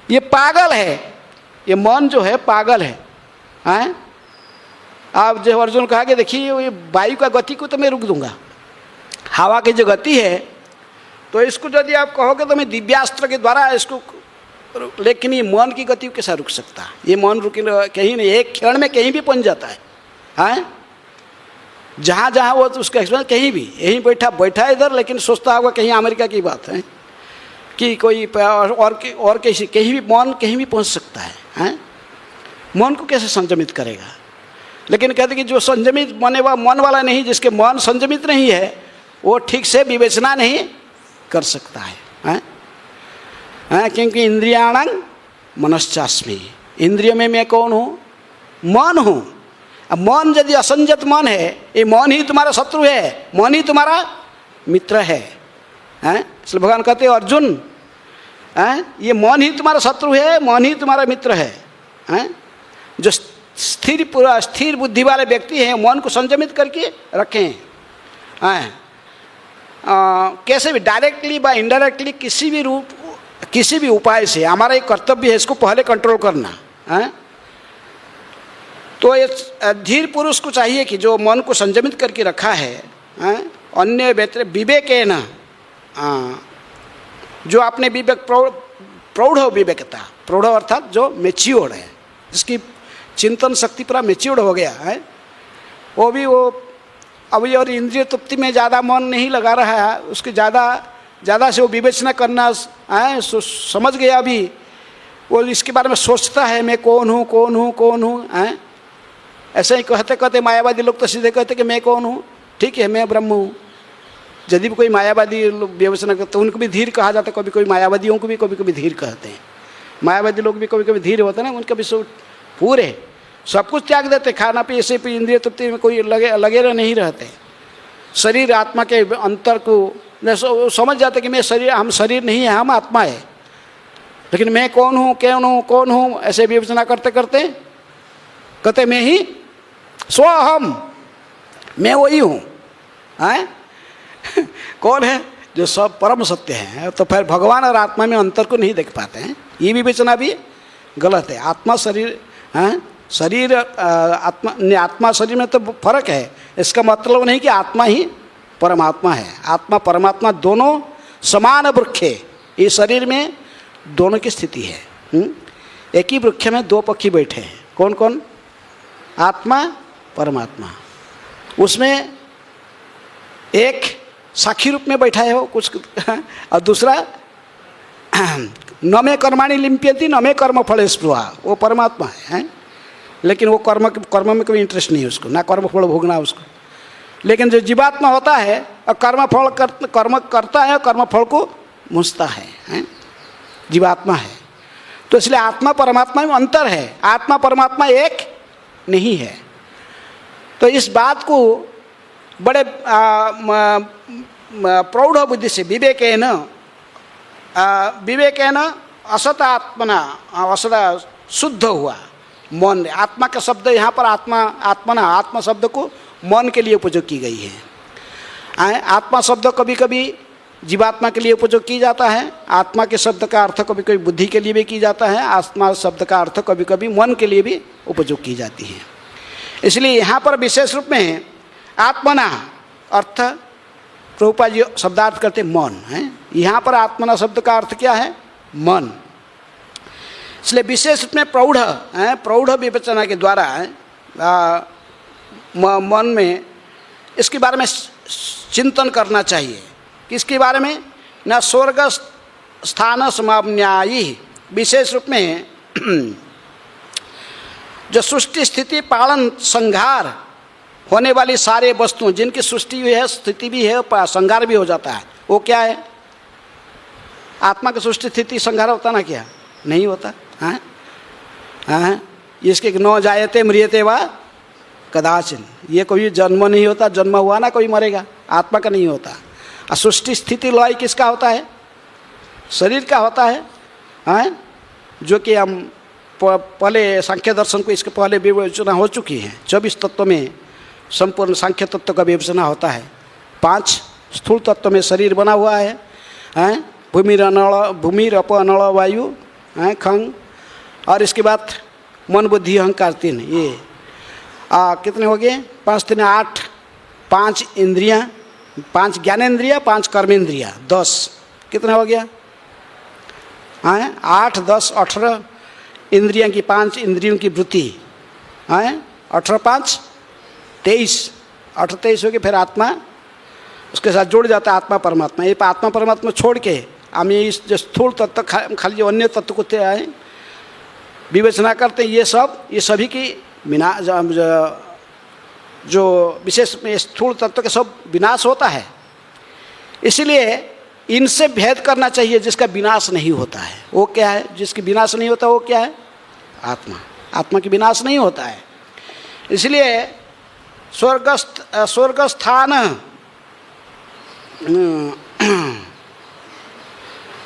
ये पागल है, ये मन जो है पागल है। हैं? आप जो अर्जुन कहा कि देखिए ये वायु का गति को तो मैं रुक दूंगा, हवा की जो गति है, तो इसको यदि आप कहोगे तो मैं दिव्यास्त्र के द्वारा इसको, लेकिन ये मन की गति को कैसा रुक सकता है? ये मन रुक कहीं नहीं, एक क्षण में कहीं भी पहुंच जाता है। हैं? जहाँ जहाँ वो तो उसका एक्सपीरियंस कहीं भी, यहीं बैठा इधर, लेकिन सोचता होगा कहीं अमेरिका की बात है कि कोई और कैसी, कहीं भी मन कहीं भी पहुँच सकता है। हैं? मन को कैसे संयमित करेगा? लेकिन कहते कि जो संयमित मन वाला नहीं, जिसके मन संयमित नहीं है, वो ठीक से विवेचना नहीं कर सकता है। हैं? हैं? क्योंकि इंद्रियाणां मनश्चास्मि, इंद्रियों में मैं कौन हूँ? मन हूँ। अब मन यदि असंयत मन है, ये मन ही तुम्हारा शत्रु है, मन ही तुम्हारा मित्र है। हैं? इसलिए भगवान कहते हैं अर्जुन, हैं? ये मन ही तुम्हारा शत्रु है, मन ही तुम्हारा मित्र है। हैं? जो स्थिर बुद्धि वाले व्यक्ति हैं, मन को संयमित करके रखें। हैं? कैसे भी डायरेक्टली व इनडायरेक्टली किसी भी उपाय से हमारा एक कर्तव्य है इसको पहले कंट्रोल करना। हैं? तो ये धीर पुरुष को चाहिए कि जो मन को संयमित करके रखा है, अन्य विवेक है ना, जो आपने विवेक प्रौढ़ विवेकता, प्रौढ़ अर्थात जो मेच्योर्ड है, जिसकी चिंतन शक्ति पूरा मेच्योर्ड हो गया है, वो भी वो अभी और इंद्रिय तृप्ति में ज़्यादा मन नहीं लगा रहा है, उसके ज़्यादा से वो विवेचना करना समझ गया। अभी वो इसके बारे में सोचता है, मैं कौन हूँ। ऐसे ही कहते मायावादी लोग तो सीधे कहते कि मैं कौन हूँ, ठीक है मैं ब्रह्म हूँ। यदि भी कोई मायावादी लोग विवेचना करते तो उनको भी धीर कहा जाता है। कभी कोई मायावादियों को भी कभी धीर कहते हैं। मायावादी लोग भी कभी धीर होते हैं ना, उनका भी सब पूरे सब कुछ त्याग देते, खाना पी ऐसे भी इंद्रिय तृप्ति में कोई लगे नहीं रहते। शरीर आत्मा के अंतर को समझ जाते कि मैं शरीर, हम शरीर नहीं है, हम आत्मा है। लेकिन मैं कौन हूँ ऐसे विवेचना करते करते कहते मैं ही स्वहम, मैं वही हूँ। कौन है? जो सब परम सत्य है। तो फिर भगवान और आत्मा में अंतर को नहीं देख पाते हैं, ये विवेचना भी गलत है। आत्मा शरीर, शरीर आत्मा शरीर में तो फर्क है। इसका मतलब नहीं कि आत्मा ही परमात्मा है। आत्मा परमात्मा दोनों समान वृक्ष है। इस शरीर में दोनों की स्थिति है। एक ही वृक्ष में दो पक्षी बैठे हैं, कौन कौन? आत्मा परमात्मा। उसमें एक साक्षी रूप में बैठा है वो कुछ, और दूसरा न मे कर्माणि लिम्प्यन्ति न मे कर्म फल स्पृहा, वो परमात्मा है। लेकिन वो कर्म में कोई इंटरेस्ट नहीं है उसको, ना कर्म फल भोगना उसको। लेकिन जो जीवात्मा होता है और कर्म करता है, कर्म फल को मुझता है, जीवात्मा है। तो इसलिए आत्मा परमात्मा में अंतर है, आत्मा परमात्मा एक नहीं है। तो इस बात को बड़े प्रौढ़ बुद्धि से विवेकेन असत आत्मना, असत शुद्ध हुआ मन। आत्मा का शब्द यहाँ पर आत्मा शब्द को मन के लिए उपयोग की गई है। आत्मा शब्द कभी कभी जीवात्मा के लिए उपयोग की जाता है। आत्मा के शब्द का अर्थ कभी कभी बुद्धि के लिए भी की जाता है। आत्मा शब्द का अर्थ कभी कभी मन के लिए भी उपयोग की जाती है। इसलिए यहाँ पर विशेष रूप में आत्मना अर्थ प्रभुपाद जी शब्दार्थ करते मन है। यहाँ पर आत्मना शब्द का अर्थ क्या है? मन। इसलिए विशेष रूप में प्रौढ़ विवेचना के द्वारा मन में इसके बारे में चिंतन करना चाहिए। किसके बारे में? न स्वर्ग स्थान समान्यायी, विशेष रूप में जो सृष्टि स्थिति पालन संहार होने वाली सारे वस्तुओं, जिनकी सृष्टि भी है, स्थिति भी है, संहार भी हो जाता है, वो क्या है? आत्मा की सृष्टि स्थिति संहार होता ना क्या? नहीं होता। हाँ हाँ, इसके न जायते म्रियते वा कदाचिन, ये कोई जन्म नहीं होता, जन्म हुआ ना कोई मरेगा, आत्मा का नहीं होता। और सृष्टि स्थिति लय किसका होता है? शरीर का होता है। हाँ, जो कि हम पहले सांख्य दर्शन को इसके पहले विवेचना हो चुकी है। 24 तत्व में संपूर्ण सांख्य तत्व का विवेचना होता है। 5 स्थूल तत्व में शरीर बना हुआ है। हैं, भूमिर अप अनल वायु, हैं, खंग, और इसके बाद मन बुद्धि अहंकार 3। ये कितने हो गए? 5 3 8, 5 इंद्रियां, 5 ज्ञानेन्द्रिया, 5 कर्मेंद्रिया, 10। कितना हो गया? हैं, 8 10 18 इंद्रियों की, 5 इंद्रियों की वृत्ति, हैं, 18 5 23, 18 23 हो गए। फिर आत्मा उसके साथ जुड़ जाता है, आत्मा परमात्मा। ये आत्मा परमात्मा छोड़ के हम ये इस जो स्थूल तत्व खाली जो अन्य तत्व को विवेचना करते हैं, ये सभी की बिना जो विशेष में स्थूल तत्व के सब विनाश होता है। इसलिए इनसे भेद करना चाहिए जिसका विनाश नहीं होता है। वो क्या है? जिसकी विनाश नहीं होता वो क्या है? आत्मा। आत्मा की विनाश नहीं होता है। इसलिए स्वर्गस्थान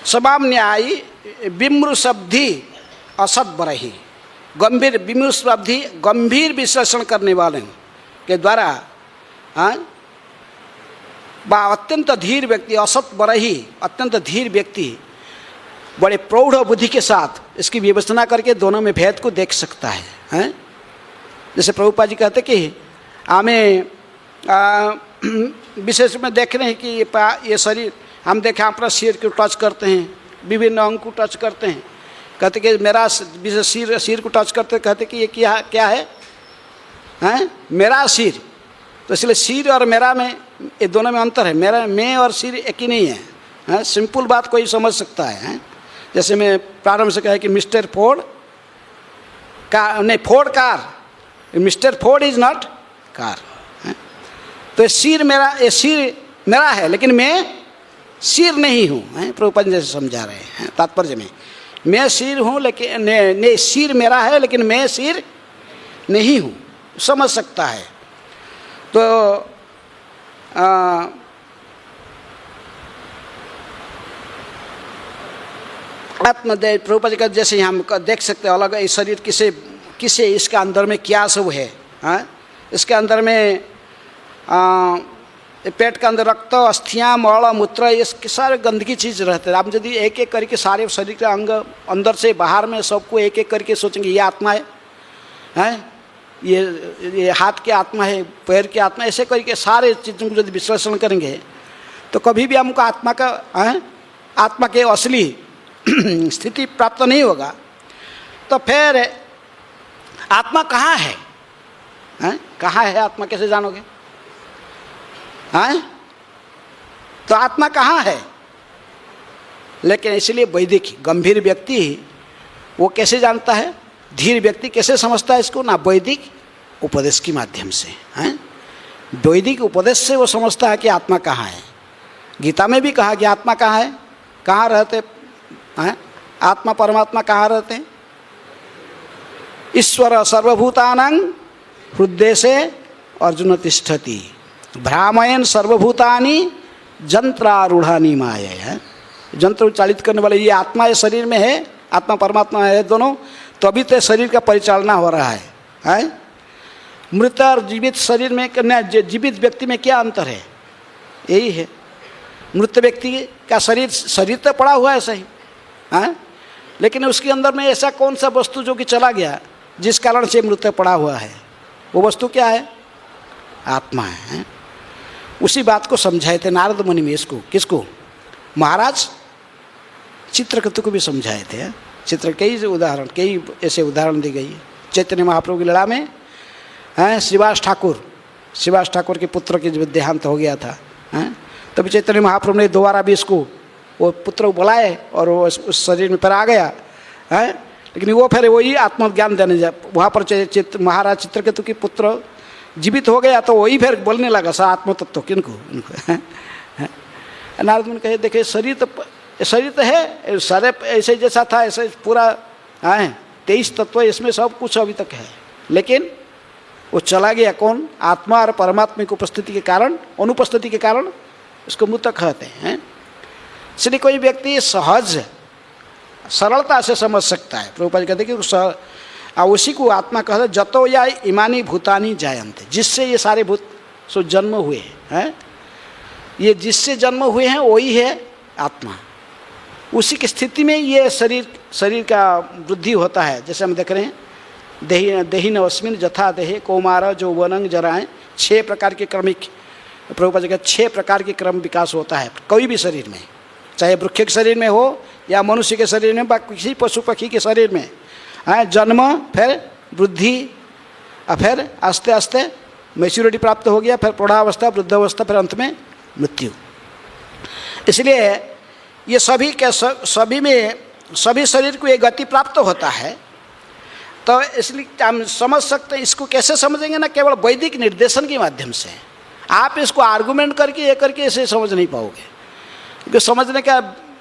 समाम्यायी विमृशब्धि असत बरही, गंभीर विमृशब्धि, गंभीर विश्लेषण करने वाले के द्वारा, अत्यंत धीर व्यक्ति, असत बरही, अत्यंत धीर व्यक्ति बड़े प्रौढ़ बुद्धि के साथ इसकी विवेचना करके दोनों में भेद को देख सकता है। हैं? जैसे प्रभुपाद जी कहते कि हमें विशेष में देख रहे हैं कि ये शरीर, हम देखें अपना सिर को टच करते हैं, विभिन्न अंग को टच करते हैं, कहते कि मेरा सिर को टच करते, कहते कि ये क्या है? हैं? मेरा सिर। तो इसलिए सिर और मेरा में, ये दोनों में अंतर है। मेरा, मैं और सिर एक ही नहीं है। हैं? सिंपल बात कोई समझ सकता है। हैं? जैसे मैं प्रारंभ से कहा कि मिस्टर फोर्ड कार, नहीं, Ford car, mister Ford is not car. तो सिर मेरा है, लेकिन मैं सिर नहीं हूँ। प्रभुपाद जैसे समझा रहे हैं तात्पर्य में, मैं सिर हूँ लेकिन सिर मेरा है, लेकिन मैं सिर नहीं हूँ, समझ सकता है। तो आत्मदेव प्रभुपाद जी का जैसे हम देख सकते हैं अलग, इस शरीर किसे इसका अंदर में क्या सब है। हाँ, इसके अंदर में पेट के अंदर रक्त, अस्थियाँ, मल, मूत्र, ये सारे गंदगी चीज़ रहते हैं। आप यदि एक एक करके सारे शरीर के अंग अंदर से बाहर में सबको एक एक करके सोचेंगे ये आत्मा है, हैं, ये हाथ की आत्मा है, पैर की आत्मा, ऐसे करके सारे चीज़ों को यदि विश्लेषण करेंगे तो कभी भी हमको आत्मा के असली स्थिति प्राप्त नहीं होगा। तो फिर आत्मा कहाँ है? कहाँ है आत्मा, कैसे जानोगे? तो आत्मा कहाँ है? लेकिन इसलिए वैदिक गंभीर व्यक्ति वो कैसे जानता है? धीर व्यक्ति कैसे समझता है इसको? ना वैदिक उपदेश के माध्यम से। वैदिक उपदेश से वो समझता है कि आत्मा कहाँ है। गीता में भी कहा कि आत्मा कहाँ है, कहाँ रहते हैं, आत्मा परमात्मा कहाँ रहते हैं? ईश्वर सर्वभूतानां हृदयसे अर्जुन तिष्ठति भ्रामयन सर्वभूतानि जंत्रारूढ़ानि माया। जंत्र चालित करने वाले ये आत्मा ये शरीर में है, आत्मा परमात्मा है दोनों, तो अभी तो शरीर का परिचालना हो रहा है। मृत और जीवित शरीर में, जीवित व्यक्ति में क्या अंतर है? यही है, मृत व्यक्ति का शरीर तो पड़ा हुआ है सही, लेकिन उसके अंदर में ऐसा कौन सा वस्तु जो कि चला गया जिस कारण से मृत पड़ा हुआ है, वो वस्तु क्या है? आत्मा है। उसी बात को समझाए थे नारद मुनि में। इसको किसको? महाराज चित्रकेतु को भी समझाए थे। कई ऐसे उदाहरण दी गई है चैतन्य महाप्रभु की लीला में। श्रीवास ठाकुर के पुत्र के जब देहांत हो गया था, तभी चैतन्य महाप्रभु ने दोबारा भी इसको वो पुत्र को बुलाए और वो उस शरीर में फिर आ गया। लेकिन वो फिर वही आत्मज्ञान देने जा, वहाँ पर महाराज चित्रकेतु के पुत्र जीवित हो गया तो वही फिर बोलने लगा सा आत्म तत्व किनको, नारद मुनि कहे देखिए शरीर तो है, सारे ऐसे जैसा था ऐसे पूरा है, 23 तत्व इसमें सब कुछ अभी तक है, लेकिन वो चला गया कौन? आत्मा और परमात्मा की उपस्थिति के कारण, अनुपस्थिति के कारण उसको मुक्त कहते हैं। इसलिए कोई व्यक्ति सहज सरलता से समझ सकता है। प्रभुपाद जी कहते हैं कि उसी को आत्मा कहते हैं, जतो या इमानी भूतानी जायन्ते, जिससे ये सारे भूत सो जन्म हुए हैं, ये जिससे जन्म हुए हैं वही है आत्मा। उसी की स्थिति में ये शरीर का वृद्धि होता है। जैसे हम देख रहे हैं, देही नवस्मिन जथा देहे कौमार जो वनंग जराएं, 6 प्रकार के क्रमिक, प्रभुपाद जी कहते 6 प्रकार के क्रम विकास होता है कोई भी शरीर में, चाहे वृक्ष के शरीर में हो या मनुष्य के शरीर में, किसी पशु पक्षी के शरीर में है। जन्म, फिर वृद्धि, और फिर आस्ते आस्ते मैच्योरिटी प्राप्त हो गया, फिर प्रौढ़ावस्था, वृद्धावस्था, फिर अंत में मृत्यु। इसलिए ये सभी में सभी शरीर को ये गति प्राप्त होता है। तो इसलिए हम समझ सकते हैं, इसको कैसे समझेंगे ना, केवल वैदिक निर्देशन के माध्यम से। आप इसको आर्गुमेंट करके ये करके ऐसे समझ नहीं पाओगे, क्योंकि समझने का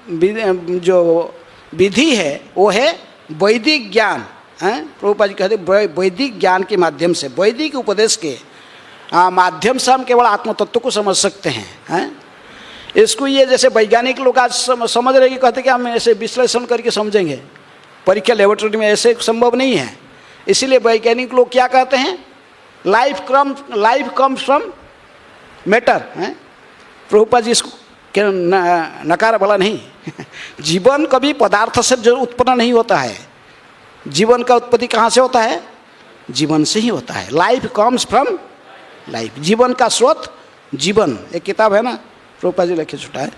जो विधि है वो है वैदिक ज्ञान है। प्रभुपाद जी कहते वैदिक ज्ञान के माध्यम से, वैदिक उपदेश के माध्यम से हम केवल आत्म तत्व को समझ सकते हैं। इसको ये जैसे वैज्ञानिक लोग आज समझ रहे कि कहते कि हम ऐसे विश्लेषण करके समझेंगे, परीक्षा लेबोरेटरी में ऐसे संभव नहीं है। इसीलिए वैज्ञानिक लोग क्या कहते हैं, लाइफ कम्स फ्रॉम मैटर है। प्रभुपाद जी इसको क्या नकार भला नहीं जीवन कभी पदार्थ से जो उत्पन्न नहीं होता है। जीवन का उत्पत्ति कहाँ से होता है? जीवन से ही होता है। लाइफ कम्स फ्रॉम लाइफ, जीवन का स्रोत जीवन। एक किताब है ना, प्रभुपाद जी लिखे छुटा है,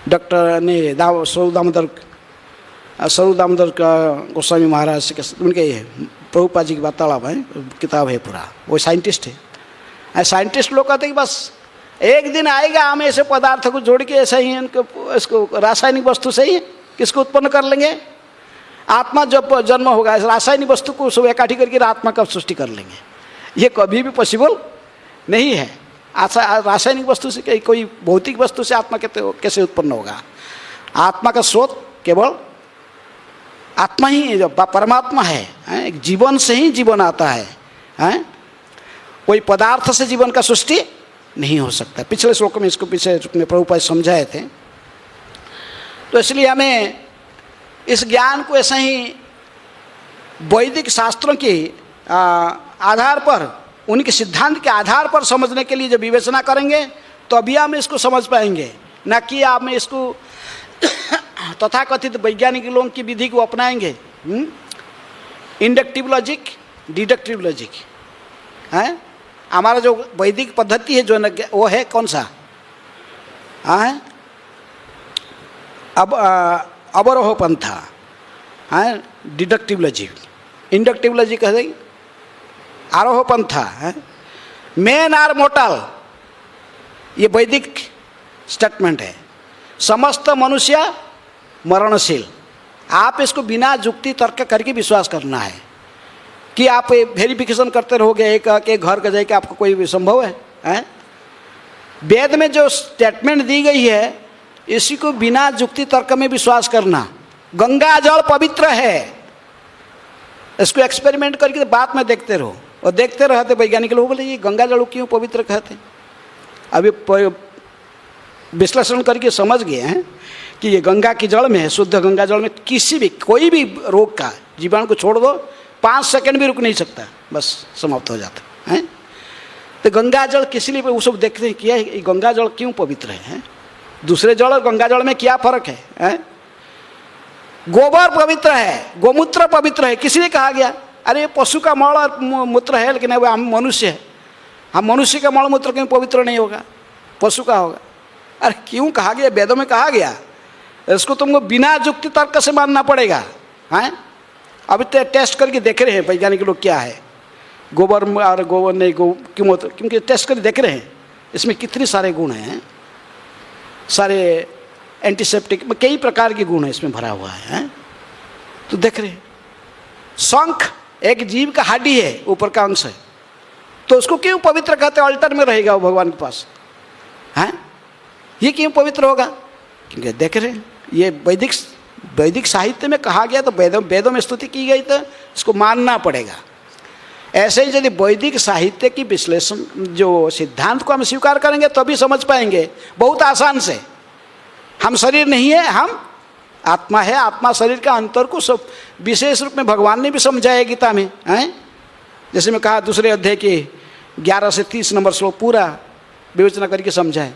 डॉक्टर ने स्वरूप दामोदर का गोस्वामी महाराज के उनके ये प्रभुपाद जी की वार्तालाप है, किताब है पूरा। वो साइंटिस्ट है। साइंटिस्ट लोग कहते हैं कि बस एक दिन आएगा हम ऐसे पदार्थ को जोड़ के ऐसा ही इसको रासायनिक वस्तु से ही किसको उत्पन्न कर लेंगे। आत्मा जब जन्म होगा रासायनिक वस्तु को सब इकट्ठी करके आत्मा का सृष्टि कर लेंगे। ये कभी भी पॉसिबल नहीं है। रासायनिक वस्तु से कोई भौतिक वस्तु से आत्मा कैसे उत्पन्न होगा? आत्मा का स्रोत केवल आत्मा ही, परमात्मा है। एक जीवन से ही जीवन आता है। कोई पदार्थ से जीवन का सृष्टि नहीं हो सकता। पिछले श्लोक में इसको पीछे में प्रभुपाद समझाए थे। तो इसलिए हमें इस ज्ञान को ऐसा ही वैदिक शास्त्रों के आधार पर, उनके सिद्धांत के आधार पर समझने के लिए जब विवेचना करेंगे तो अभी हम इसको समझ पाएंगे, ना कि आप में इसको तथाकथित वैज्ञानिक लोगों की विधि को अपनाएंगे। इंडक्टिव लॉजिक, डिडक्टिव लॉजिक है। हमारा जो वैदिक पद्धति है जो वो है कौन सा है? अब अवरोह पंथा है, डिडक्टिव लॉजिक। इंडक्टिव लॉजिक है आरोह पंथा है। मैन आर मोर्टल, ये वैदिक स्टेटमेंट है। समस्त मनुष्य मरणशील। आप इसको बिना जुक्ति तर्क करके विश्वास करना है कि आप वेरिफिकेशन करते रहोगे एक घर का जाके आपको कोई भी संभव है? वेद में जो स्टेटमेंट दी गई है इसी को बिना जुक्ति तर्क में विश्वास करना। गंगा जल पवित्र है, इसको एक्सपेरिमेंट करके बाद में देखते रहो। और देखते रहते वैज्ञानिक लोग बोले ये गंगा जल क्यों पवित्र कहते हैं? अभी विश्लेषण करके समझ गए हैं कि ये गंगा की जल में है, शुद्ध गंगा जल में किसी भी कोई भी रोग का जीवाणु को छोड़ दो 5 सेकंड भी रुक नहीं सकता, बस समाप्त हो जाता है। तो गंगा जल किसी लिए वो सब देखते हैं क्या है, गंगा जल क्यों पवित्र है? दूसरे जल और गंगा जल में क्या फर्क है? गोबर पवित्र है, गोमूत्र पवित्र है, किसी ने कहा गया अरे पशु का मल और मूत्र है, लेकिन अब हम मनुष्य है, हम मनुष्य का मल मूत्र क्यों पवित्र नहीं होगा, पशु का होगा? अरे क्यों कहा गया? वेदों में कहा गया। इसको तुमको बिना जुक्ति तर्क से मानना पड़ेगा। हैं अभी तो टेस्ट करके देख रहे हैं वैज्ञानिक लोग क्या है गोबर और गोबर नहीं क्यों, क्योंकि टेस्ट करके देख रहे हैं इसमें कितने सारे गुण हैं, सारे एंटीसेप्टिक कई प्रकार के गुण है इसमें भरा हुआ है। तो देख रहे हैं शंख एक जीव का हड्डी है, ऊपर का अंश है, तो उसको क्यों पवित्र कहते? अल्टर में रहेगा वो भगवान के पास। हैं ये क्यों पवित्र होगा? क्योंकि देख रहे हैं ये वैदिक साहित्य में कहा गया, तो वेदों में स्तुति की गई, तो इसको मानना पड़ेगा। ऐसे ही यदि वैदिक साहित्य की विश्लेषण जो सिद्धांत को हम स्वीकार करेंगे तभी समझ पाएंगे बहुत आसान से। हम शरीर नहीं है, हम आत्मा है। आत्मा शरीर का अंतर को सब विशेष रूप में भगवान ने भी समझाया गीता में, हैं? जैसे मैं कहा दूसरे अध्याय के 11 से 30 नंबर श्लोक पूरा विवेचना करके समझाए,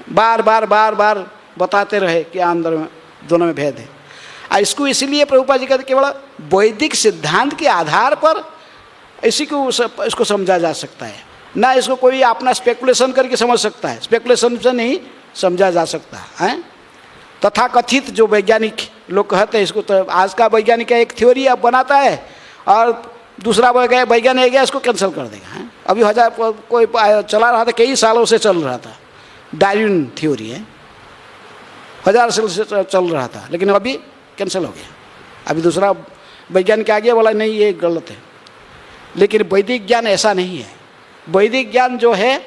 बार बार बताते रहे कि अंदर में दोनों में भेद है। इसको इसलिए प्रभुपाद जी कहते केवल वैदिक सिद्धांत के आधार पर इसी को इसको समझा जा सकता है, ना इसको कोई अपना स्पेकुलेशन करके समझ सकता है। स्पेकुलेशन से नहीं समझा जा सकता है। तथा कथित जो वैज्ञानिक लोग कहते हैं इसको, तो आज का वैज्ञानिक एक थ्योरी अब बनाता है और दूसरा वैज्ञानिक गया इसको कैंसिल कर देगा, है? अभी कोई चला रहा था, कई सालों से चल रहा था, डार्विन थ्योरी है, 1000 साल से चल रहा था, लेकिन अभी कैंसिल हो गया। अभी दूसरा वैज्ञानिक आ गया, बोला नहीं ये गलत है। लेकिन वैदिक ज्ञान ऐसा नहीं है। वैदिक ज्ञान जो है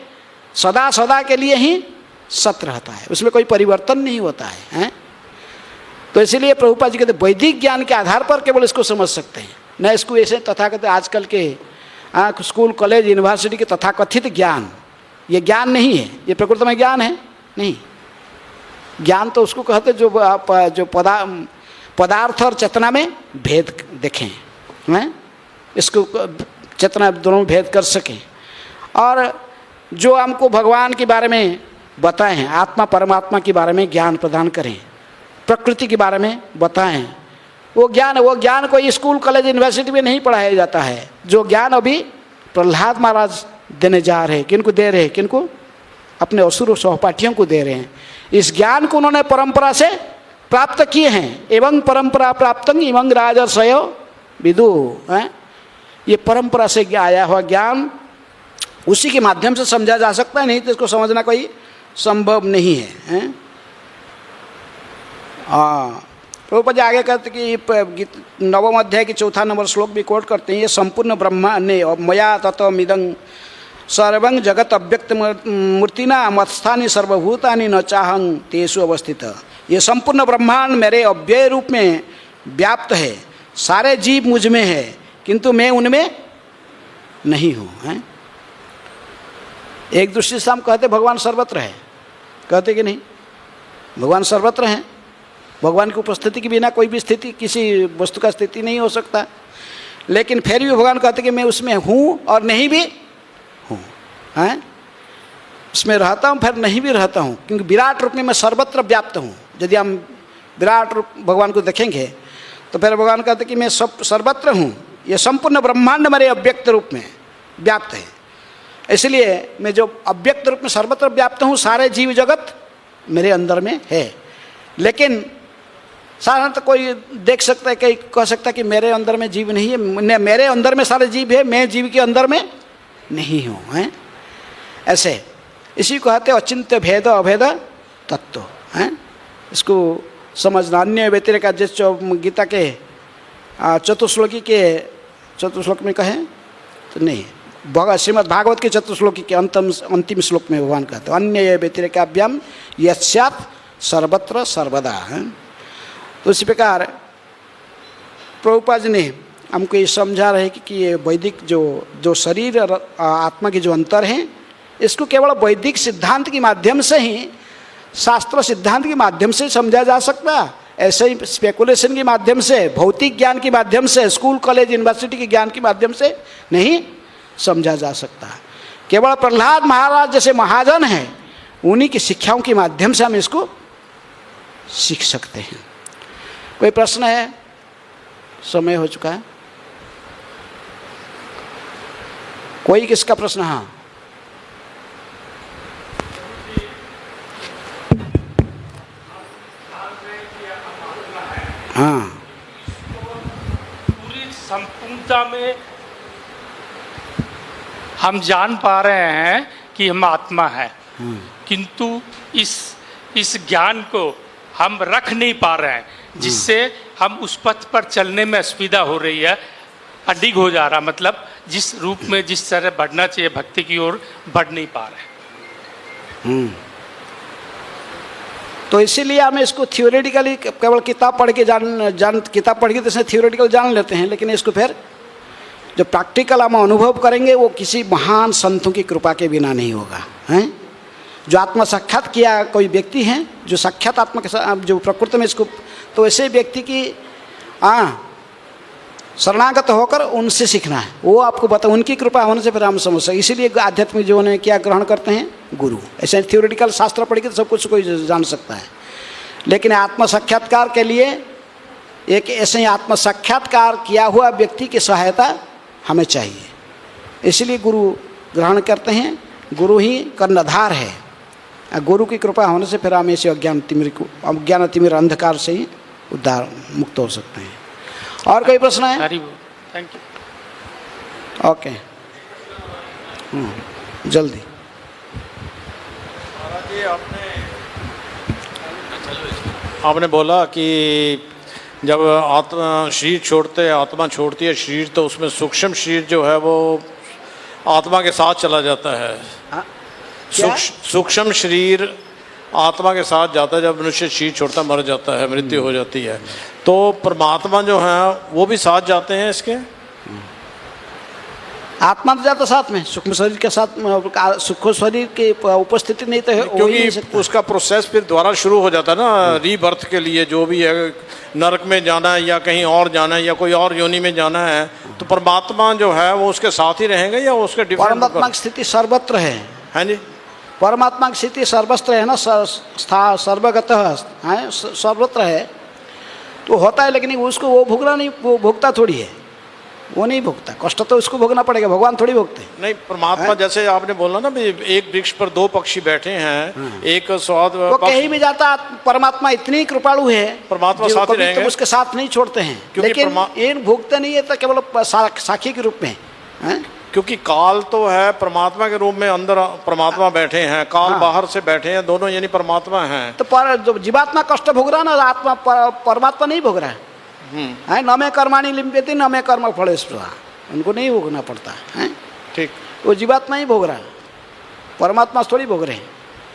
सदा के लिए ही सत्य रहता है, उसमें कोई परिवर्तन नहीं होता है? तो इसीलिए प्रभुपाद जी कहते वैदिक ज्ञान के आधार पर केवल इसको समझ सकते हैं, न इसको ऐसे तथाकथित आजकल के स्कूल कॉलेज यूनिवर्सिटी के तथाकथित ज्ञान, ये ज्ञान नहीं है, ये प्रकृति में ज्ञान है नहीं। ज्ञान तो उसको कहते जो पदार्थ और चेतना में भेद देखें, हैं? इसको चेतना दोनों में भेद कर सकें, और जो हमको भगवान के बारे में बताएं, आत्मा परमात्मा के बारे में ज्ञान प्रदान करें, प्रकृति के बारे में बताएं, वो ज्ञान कोई स्कूल कॉलेज यूनिवर्सिटी में नहीं पढ़ाया जाता है। जो ज्ञान अभी प्रहलाद महाराज देने जा रहे हैं, किनको दे रहे हैं? किनको? अपने असुर सहपाठियों को दे रहे हैं। इस ज्ञान को उन्होंने परंपरा से प्राप्त किए हैं। एवं परंपरा प्राप्तं इमं राजर्षयो विदु, ये परंपरा से आया हुआ ज्ञान उसी के माध्यम से समझा जा सकता है, नहीं तो इसको समझना कोई संभव नहीं है। प्रभुपाद जी आगे कहते कि 9वें अध्याय के 4 नंबर श्लोक भी कोट करते हैं, ये संपूर्ण ब्रह्मांड मया तत्वमिदं सर्वं जगत अव्यक्त मूर्तिना मत्स्थानि सर्वभूतानि न चाहं तेषु अवस्थित। ये संपूर्ण ब्रह्मांड मेरे अव्यय रूप में व्याप्त है, सारे जीव मुझ में है, किंतु मैं उनमें नहीं हूँ, हैं? एक दृष्टि से हम कहते भगवान सर्वत्र है, कहते कि नहीं? भगवान सर्वत्र हैं। भगवान की उपस्थिति के बिना कोई भी स्थिति, किसी वस्तु का स्थिति नहीं हो सकता। लेकिन फिर भी भगवान कहते कि मैं उसमें हूँ और नहीं भी हूँ, हैं? उसमें रहता हूँ फिर नहीं भी रहता हूँ, क्योंकि विराट रूप में मैं सर्वत्र व्याप्त हूँ। यदि हम विराट रूप भगवान को देखेंगे तो फिर भगवान कहते कि मैं सर्वत्र हूँ, ये संपूर्ण ब्रह्मांड मेरे अव्यक्त रूप में व्याप्त है। इसलिए मैं जो अव्यक्त रूप में सर्वत्र व्याप्त हूँ, सारे जीव जगत मेरे अंदर में है। लेकिन साधारणतः कोई देख सकता है, कहीं कह सकता है कि मेरे अंदर में जीव नहीं है, मेरे अंदर में सारे जीव है, मैं जीव के अंदर में नहीं हूँ, हैं? ऐसे इसी को कहते अचिंत्य भेद अभेद तत्व, हैं? इसको समझना। अन्य व्यतिरेक जिस गीता के चतुश्लोक में कहें तो नहीं, श्रीमद् भागवत के चतुश्लोकी के अंतिम श्लोक में भगवान कहते अन्य व्यतिरेकाभ्याम यस्यात् सर्वत्र सर्वदा, है। तो इसी प्रकार प्रभुपाद जी ने हमको ये समझा रहे कि ये वैदिक जो शरीर और आत्मा के जो अंतर हैं, इसको केवल वैदिक सिद्धांत के माध्यम से ही, शास्त्र सिद्धांत के माध्यम से समझा जा सकता। ऐसे ही स्पेकुलेशन के माध्यम से, भौतिक ज्ञान के माध्यम से, स्कूल कॉलेज यूनिवर्सिटी के ज्ञान के माध्यम से नहीं समझा जा सकता। केवल प्रहलाद महाराज जैसे महाजन हैं, उन्हीं की शिक्षाओं के माध्यम से हम इसको सीख सकते हैं। कोई प्रश्न है? समय हो चुका है। कोई किसका प्रश्न? हाँ, हाँ, पूरी संपूर्णता में हम जान पा रहे हैं कि हम आत्मा है, किंतु इस ज्ञान को हम रख नहीं पा रहे हैं, जिससे हम उस पथ पर चलने में असुविधा हो रही है, अडिग हो जा रहा, मतलब जिस रूप में जिस तरह बढ़ना चाहिए भक्ति की ओर बढ़ नहीं पा रहे। तो इसीलिए हम इसको थियोरेटिकली केवल किताब पढ़ के किताब पढ़ के जैसे थियोरेटिकल जान लेते हैं, लेकिन इसको फिर जो प्रैक्टिकल हम अनुभव करेंगे वो किसी महान संतों की कृपा के बिना नहीं होगा, हैं। जो आत्मा साक्षात किया कोई व्यक्ति हैं, जो साक्षात आत्मा के साथ जो प्रकृति में इसको, तो ऐसे व्यक्ति की शरणागत होकर उनसे सीखना है, वो आपको बता, उनकी कृपा होने से फिर हम समझ सकते। इसीलिए आध्यात्मिक जीवन में क्या ग्रहण करते हैं? गुरु। ऐसे थियोरेटिकल शास्त्र पढ़ के तो सब कुछ कोई जान सकता है, लेकिन आत्म साक्षात्कार के लिए एक ऐसे ही आत्म साक्षात्कार किया हुआ व्यक्ति की सहायता हमें चाहिए। इसलिए गुरु ग्रहण करते हैं, गुरु ही कर्णधार है। गुरु की कृपा होने से फिर हम ऐसे अज्ञान तिमिर अंधकार से ही उद्धार मुक्त हो सकते हैं। और कोई प्रश्न है? Thank you. ओके, जल्दी। आपने बोला कि जब आत्मा शरीर छोड़ते हैं, आत्मा छोड़ती है शरीर, तो उसमें सूक्ष्म शरीर जो है वो आत्मा के साथ चला जाता है। सूक्ष्म शरीर आत्मा के साथ जाता है, जब मनुष्य शरीर छोड़ता मर जाता है, मृत्यु हो जाती है, तो परमात्मा जो है वो भी साथ जाते हैं इसके? आत्मा तो जाता साथ में, सूक्ष्म शरीर के साथ, सूक्ष्म शरीर की उपस्थिति नहीं तो क्योंकि उसका प्रोसेस फिर दोबारा शुरू हो जाता है ना, रीबर्थ के लिए जो भी है, नरक में जाना है या कहीं और जाना है या कोई और योनि में जाना है, तो परमात्मा जो है वो उसके साथ ही रहेंगे या उसके डिफरेंट? परमात्मा की स्थिति सर्वत्र है। हाँ जी, परमात्मा की स्थिति सर्वत्र है ना, सर्वगत है, सर्वत्र है, तो होता है, लेकिन उसको वो भोगना नहीं, वो भोगता थोड़ी है, वो नहीं भोगता, कष्ट तो उसको भोगना पड़ेगा, भगवान थोड़ी भोगते। नहीं, परमात्मा जैसे आपने बोला ना, एक वृक्ष पर दो पक्षी बैठे हैं, एक स्वाद वो कहीं भी जाता, परमात्मा इतनी कृपालु है, परमात्मा साथ ही रहेंगे, तो उसके साथ नहीं छोड़ते हैं, लेकिन ये भोगते नहीं है, तो केवल साखी के रूप में है। क्योंकि काल तो है परमात्मा के रूप में, अंदर परमात्मा बैठे हैं, काल बाहर से बैठे हैं, दोनों यानी परमात्मा हैं। तो जीवात्मा कष्ट भोग रहा ना, आत्मा परमात्मा नहीं भोग रहा है। न में कर्माणि लिम्प्यते न में कर्म फले स्पृहा, उनको नहीं भोगना पड़ता है। ठीक, वो जीवात्मा ही भोग रहा है, परमात्मा थोड़ी भोग रहे हैं।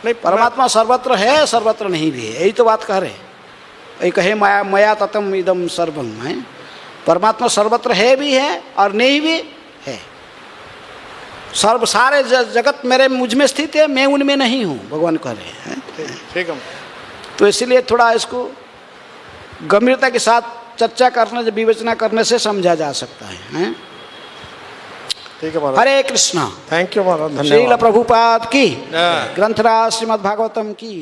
नहीं, परमात्मा सर्वत्र है, सर्वत्र नहीं भी है, यही तो बात कह रहे हैं। यही कहे माया मया ततम इदम सर्वम है, परमात्मा सर्वत्र है भी है और नहीं भी है। सारे जगत मेरे मुझ में स्थित है, मैं उनमें नहीं हूँ, भगवान कह रहे हैं। ठीक है, तो इसलिए थोड़ा इसको गंभीरता के साथ चर्चा करने, विवेचना करने से समझा जा सकता है। ठीक है महाराज, हरे कृष्णा। थैंक यू महाराज, श्रील प्रभुपाद की, ग्रंथराज श्रीमद् भागवतम की।